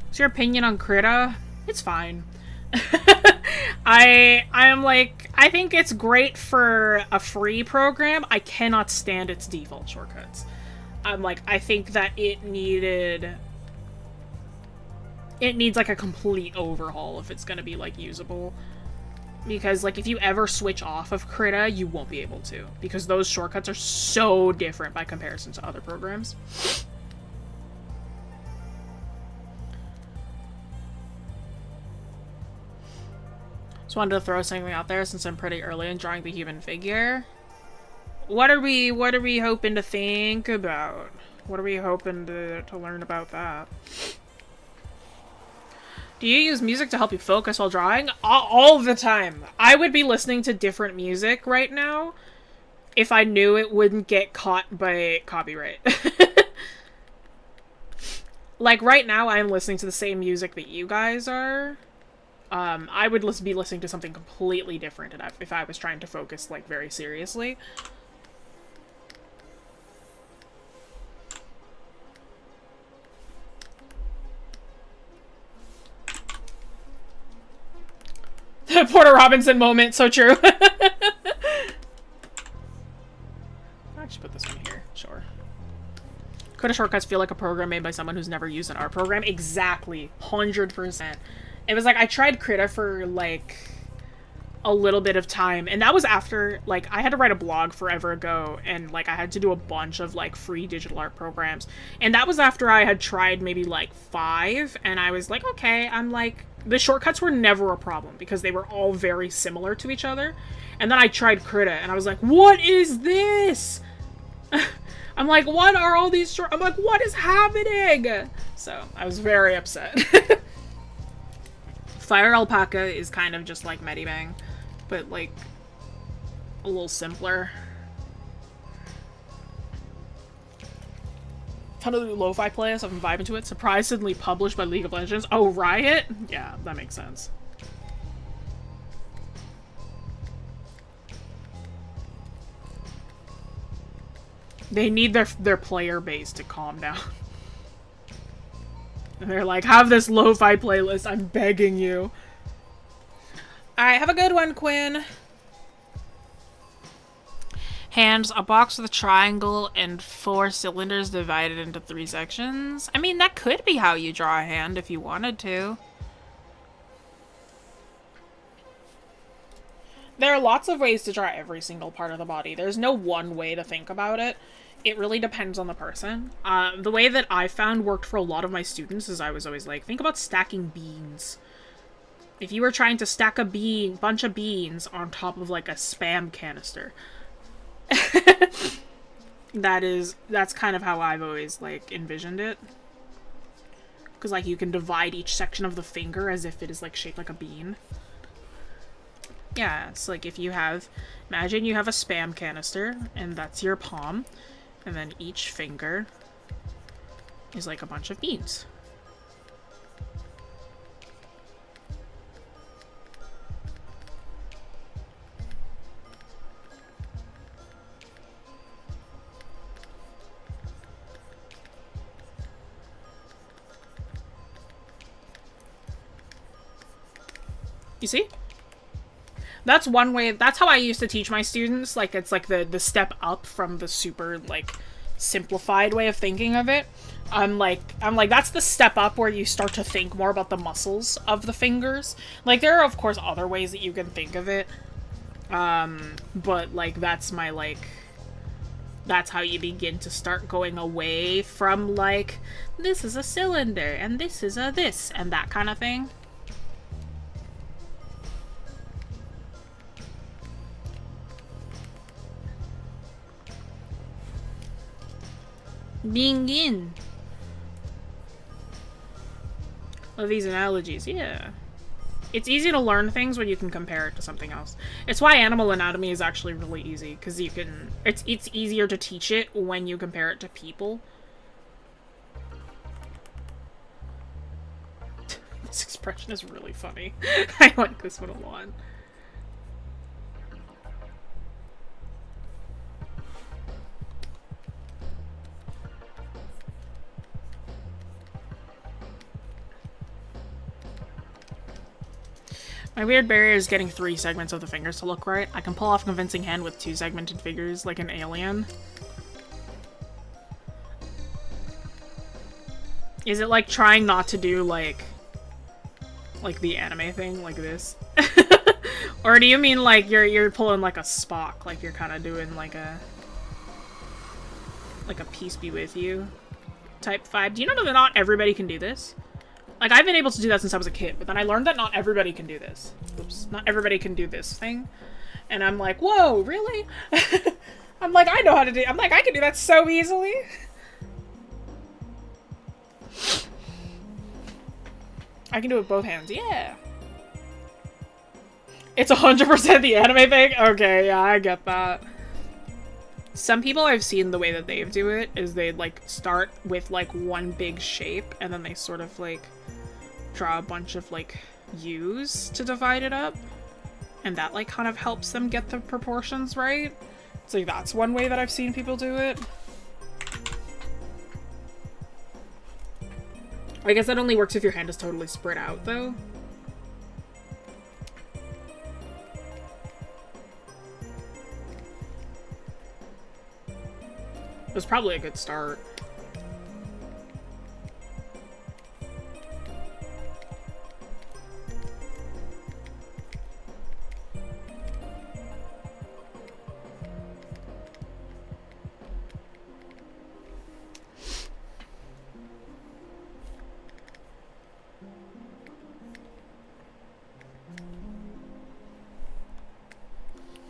What's your opinion on Krita? It's fine. I'm like, I think it's great for a free program. I cannot stand its default shortcuts. I'm like, I think that it needs like a complete overhaul if it's gonna be like usable. Because like if you ever switch off of Krita, you won't be able to. Because those shortcuts are so different by comparison to other programs. Just wanted to throw something out there since I'm pretty early in drawing the human figure. What are we hoping to think about? What are we hoping to learn about that? Do you use music to help you focus while drawing? All the time. I would be listening to different music right now if I knew it wouldn't get caught by copyright. Like right now I'm listening to the same music that you guys are. I would be listening to something completely different if I was trying to focus, like, very seriously. The Porter Robinson moment, so true. I'll just put this one here, sure. Could shortcuts feel like a program made by someone who's never used an art program? Exactly. 100%. It was like, I tried Krita for, like, a little bit of time, and that was after, like, I had to write a blog forever ago, and, like, I had to do a bunch of, like, free digital art programs, and that was after I had tried maybe, like, 5, and I was like, okay, I'm like, the shortcuts were never a problem, because they were all very similar to each other, and then I tried Krita, and I was like, what is this? I'm like, what are all these I'm like, what is happening? So, I was very upset. Fire Alpaca is kind of just like Medibang, but like a little simpler. Ton of lo-fi playlists, I'm vibing to it. Surprisingly published by League of Legends. Oh, Riot? Yeah, that makes sense. They need their player base to calm down. And they're like, have this lo-fi playlist, I'm begging you. Alright, have a good one, Quinn. Hands, a box with a triangle and 4 cylinders divided into 3 sections. I mean, that could be how you draw a hand if you wanted to. There are lots of ways to draw every single part of the body. There's no one way to think about it. It really depends on the person. The way that I found worked for a lot of my students is I was always like, think about stacking beans. If you were trying to stack a bunch of beans on top of like a Spam canister. That's kind of how I've always like envisioned it. Because like you can divide each section of the finger as if it is like shaped like a bean. Yeah, it's like if you have, imagine you have a Spam canister and that's your palm. And then each finger is like a bunch of beans. You see? That's one way, that's how I used to teach my students. Like, it's like the step up from the super, like, simplified way of thinking of it. I'm like, that's the step up where you start to think more about the muscles of the fingers. Like, there are, of course, other ways that you can think of it. But, like, that's my, like, that's how you begin to start going away from, like, this is a cylinder, and this is a this, and that kind of thing. Being in. Love these analogies, yeah. It's easy to learn things when you can compare it to something else. It's why animal anatomy is actually really easy, because you can... It's easier to teach it when you compare it to people. This expression is really funny. I like this one a lot. My weird barrier is getting 3 segments of the fingers to look right. I can pull off a convincing hand with 2 segmented fingers like an alien. Is it like trying not to do like the anime thing like this? Or do you mean like you're pulling like a Spock, like you're kind of doing like a peace be with you type vibe? Do you know that not everybody can do this? Like, I've been able to do that since I was a kid, but then I learned that not everybody can do this. Oops. Not everybody can do this thing. And I'm like, whoa, really? I'm like, I know how to do it. I'm like, I can do that so easily. I can do it with both hands, yeah. It's 100% the anime thing? Okay, yeah, I get that. Some people I've seen the way that they do it is they, like, start with, like, one big shape, and then they sort of, like, draw a bunch of, like, U's to divide it up. And that, like, kind of helps them get the proportions right. So like, that's one way that I've seen people do it. I guess that only works if your hand is totally spread out, though. It was probably a good start.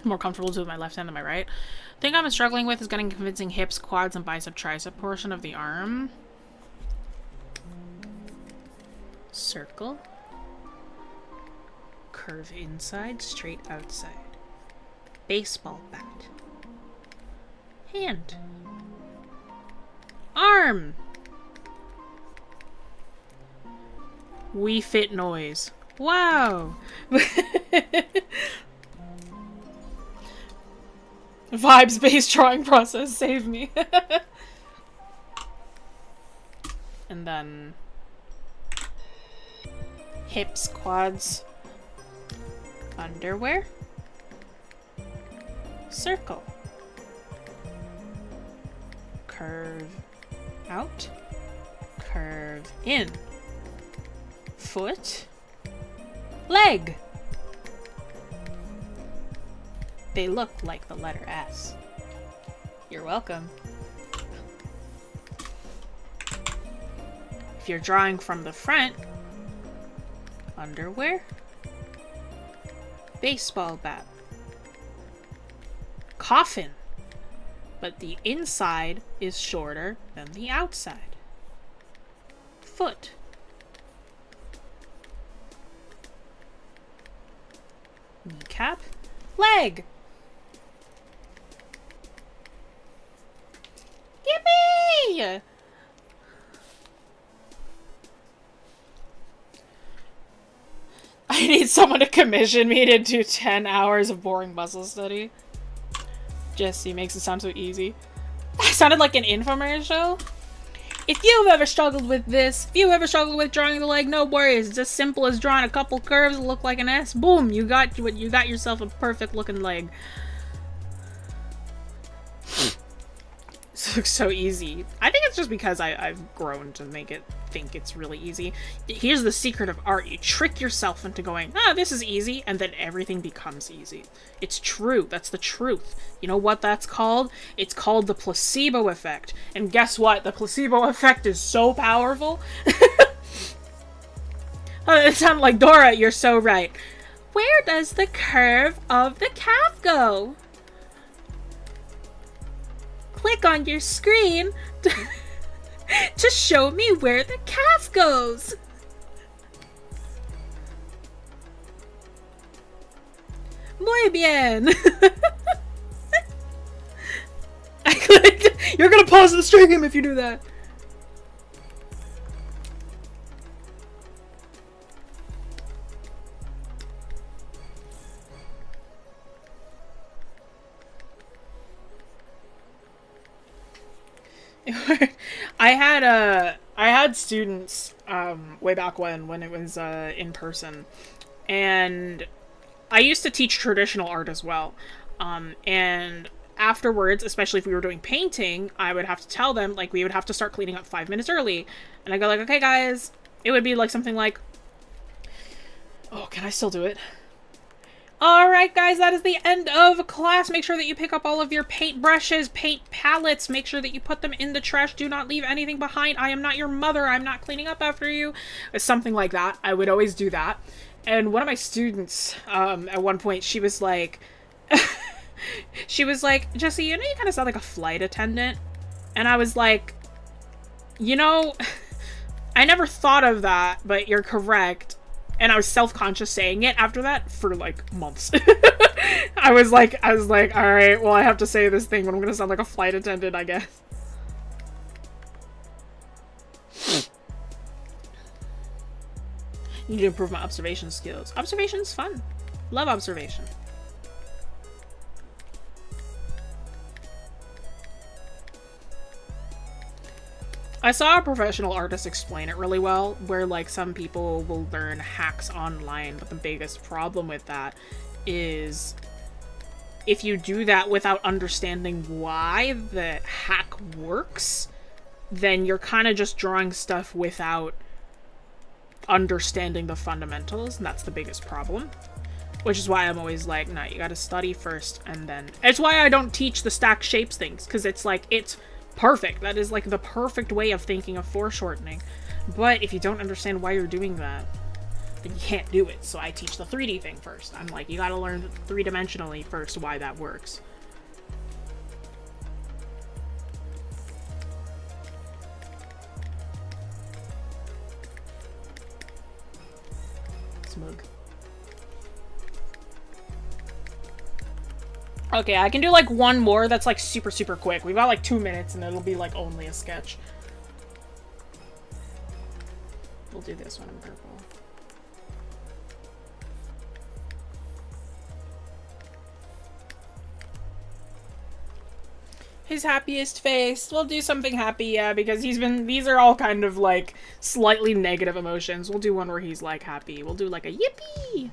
More comfortable to my left hand than my right. The thing I'm struggling with is getting convincing hips, quads, and bicep tricep portion of the arm. Circle. Curve inside, straight outside. Baseball bat. Hand. Arm. We Fit noise. Wow. Vibes-based drawing process, save me. And then hips, quads, underwear, circle, curve out, curve in, foot, leg. They look like the letter S. You're welcome. If you're drawing from the front, underwear, baseball bat, coffin, but the inside is shorter than the outside. Foot. Kneecap, leg. Yippee! I need someone to commission me to do 10 hours of boring muscle study. Jessie makes it sound so easy. I sounded like an infomercial. If you've ever struggled with this, if you ever struggled with drawing the leg, no worries. It's as simple as drawing a couple curves that look like an S. Boom, you got yourself a perfect looking leg. This looks so easy. I think it's just because I've grown to make it think it's really easy. Here's the secret of art. You trick yourself into going, ah, this is easy, and then everything becomes easy. It's true. That's the truth. You know what that's called? It's called the placebo effect. And guess what? The placebo effect is so powerful. It sounded like Dora. You're so right. Where does the curve of the calf go? Click on your screen to show me where the calf goes. Muy bien. I clicked. You're gonna pause the stream if you do that. I had students way back when it was in person, and I used to teach traditional art as well. And afterwards, especially if we were doing painting, I would have to tell them, like, we would have to start cleaning up 5 minutes early, and I go like, okay guys, it would be like something like, oh, can I still do it? Alright guys, that is the end of class. Make sure that you pick up all of your paint brushes, paint palettes. Make sure that you put them in the trash. Do not leave anything behind. I am not your mother. I'm not cleaning up after you. Something like that. I would always do that. And one of my students, at one point, she was like, Jessie, you know, you kind of sound like a flight attendant. And I was like, you know, I never thought of that, but you're correct. And I was self-conscious saying it after that for, like, months. I was like, alright, well, I have to say this thing, but I'm gonna sound like a flight attendant, I guess. Need to improve my observation skills. Observation is fun. Love observation. I saw a professional artist explain it really well, where, like, some people will learn hacks online, but the biggest problem with that is if you do that without understanding why the hack works, then you're kind of just drawing stuff without understanding the fundamentals, and that's the biggest problem. Which is why I'm always like, no, you gotta study first, and then... It's why I don't teach the stack shapes things, because it's like, it's perfect. That is like the perfect way of thinking of foreshortening. But if you don't understand why you're doing that, then you can't do it. So I teach the 3D thing first. I'm like, you gotta learn three-dimensionally first why that works. Smug. Okay, I can do like one more that's like super, super quick. We've got like 2 minutes and it'll be like only a sketch. We'll do this one in purple. His happiest face. We'll do something happy, yeah, because these are all kind of like slightly negative emotions. We'll do one where he's like happy. We'll do like a yippee!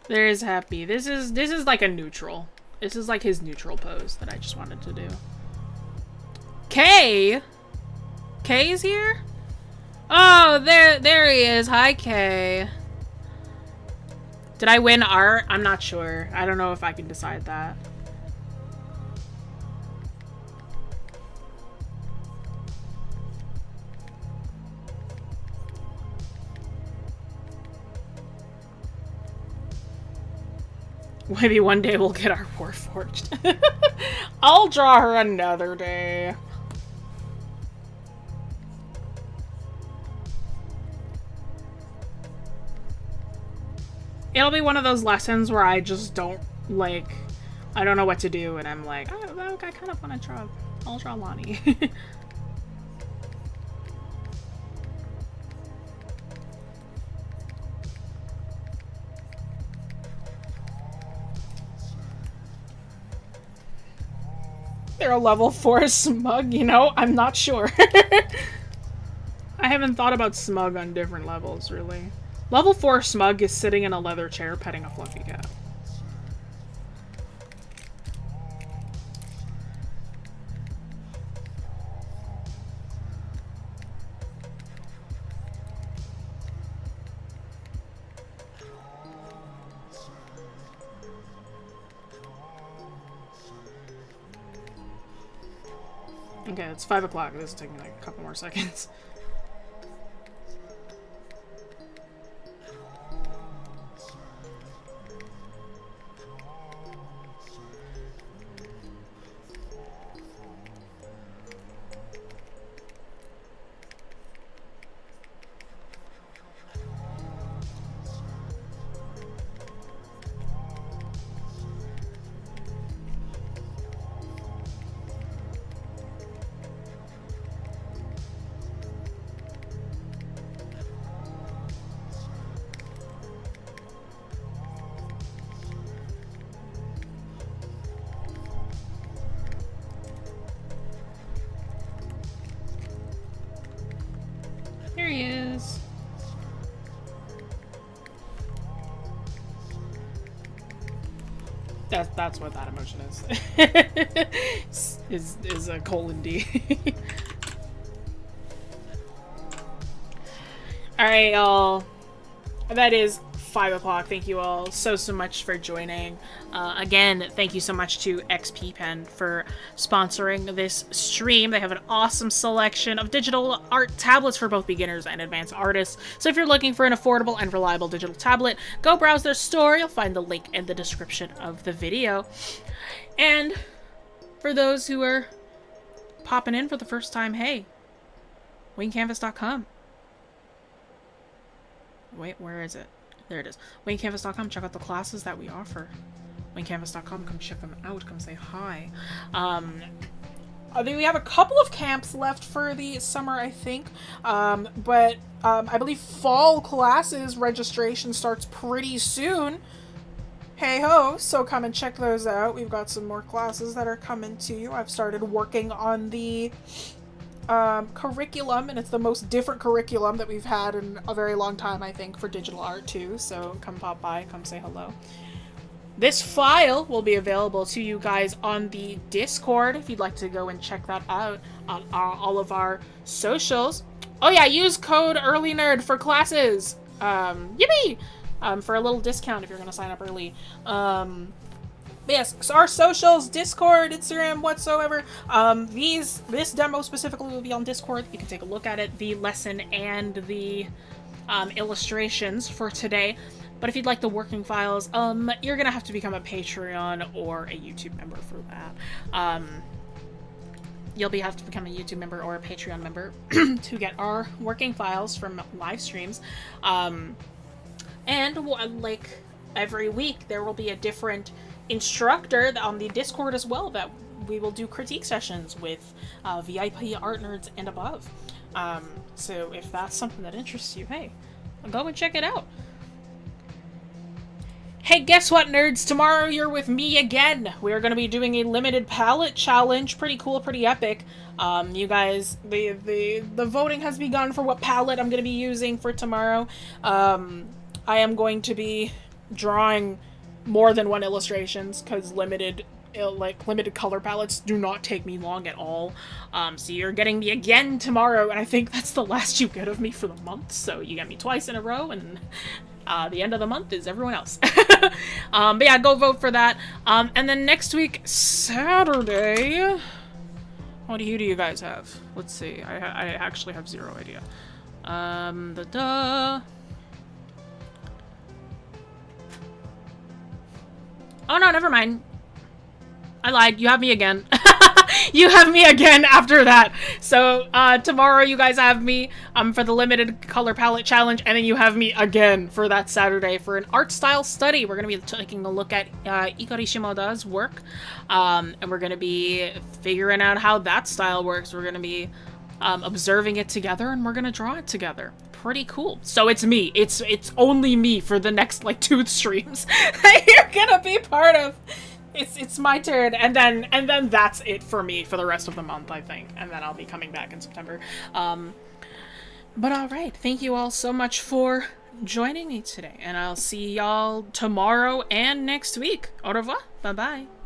There is happy. This is like a neutral. This is like his neutral pose that I just wanted to do. Kay? Kay's here? Oh, there he is. Hi, Kay. Did I win art? I'm not sure. I don't know if I can decide that. Maybe one day we'll get our Warforged. I'll draw her another day. It'll be one of those lessons where I just don't, like, I don't know what to do, and I'm like, oh, I kind of want to draw. I'll draw Lonnie. They're a level 4 Smug, you know? I'm not sure. I haven't thought about Smug on different levels, really. Level 4 Smug is sitting in a leather chair petting a fluffy cat. Okay, it's 5 o'clock. This is taking like a couple more seconds. There he is. That's what that emotion is. is a colon D. Alright, y'all. That is 5 o'clock. Thank you all so much for joining. Again, thank you so much to XP Pen for sponsoring this stream. They have an awesome selection of digital art tablets for both beginners and advanced artists. So if you're looking for an affordable and reliable digital tablet, go browse their store. You'll find the link in the description of the video. And for those who are popping in for the first time, hey, wingcanvas.com. Wait, where is it? There it is. Wingcanvas.com. Check out the classes that we offer. Wingcanvas.com. Come check them out. Come say hi. We have a couple of camps left for the summer, I think. But I believe fall classes registration starts pretty soon. Hey ho, so come and check those out. We've got some more classes that are coming to you. I've started working on the curriculum, and it's the most different curriculum that we've had in a very long time, I think, for digital art too. So come pop by, come say hello. This file will be available to you guys on the Discord if you'd like to go and check that out on all of our socials. Oh yeah, use code EARLYNERD for classes. Yippee! For a little discount if you're gonna sign up early. Yes, so our socials, Discord, Instagram, whatsoever. This demo specifically will be on Discord. You can take a look at it, the lesson and the illustrations for today. But if you'd like the working files, you're gonna have to become a Patreon or a YouTube member for that. You'll have to become a YouTube member or a Patreon member to get our working files from live streams. And like every week, there will be a different instructor on the Discord as well that we will do critique sessions with VIP art nerds and above. So if that's something that interests you, hey, go and check it out. Hey, guess what, nerds? Tomorrow you're with me again. We're going to be doing a limited palette challenge. Pretty cool, pretty epic. You guys, the voting has begun for what palette I'm going to be using for tomorrow. I am going to be drawing more than one illustrations because limited color palettes do not take me long at all. So you're getting me again tomorrow, and I think that's the last you get of me for the month. So you get me twice in a row, and the end of the month is everyone else. But yeah, go vote for that. And then next week, Saturday, what do you guys have? Let's see. I actually have zero idea. Oh no, never mind. I lied. You have me again. you have me again after that. So tomorrow you guys have me for the limited color palette challenge, and then you have me again for that Saturday for an art style study. We're gonna be taking a look at Ikari Shimoda's work, and we're gonna be figuring out how that style works. We're gonna be observing it together, and we're gonna draw it together. Pretty cool. So it's me. It's only me for the next like 2 streams that you're gonna be part of. It's my turn, and then that's it for me for the rest of the month, I think, and then I'll be coming back in September. But all right, thank you all so much for joining me today, and I'll see y'all tomorrow and next week. Au revoir. Bye bye.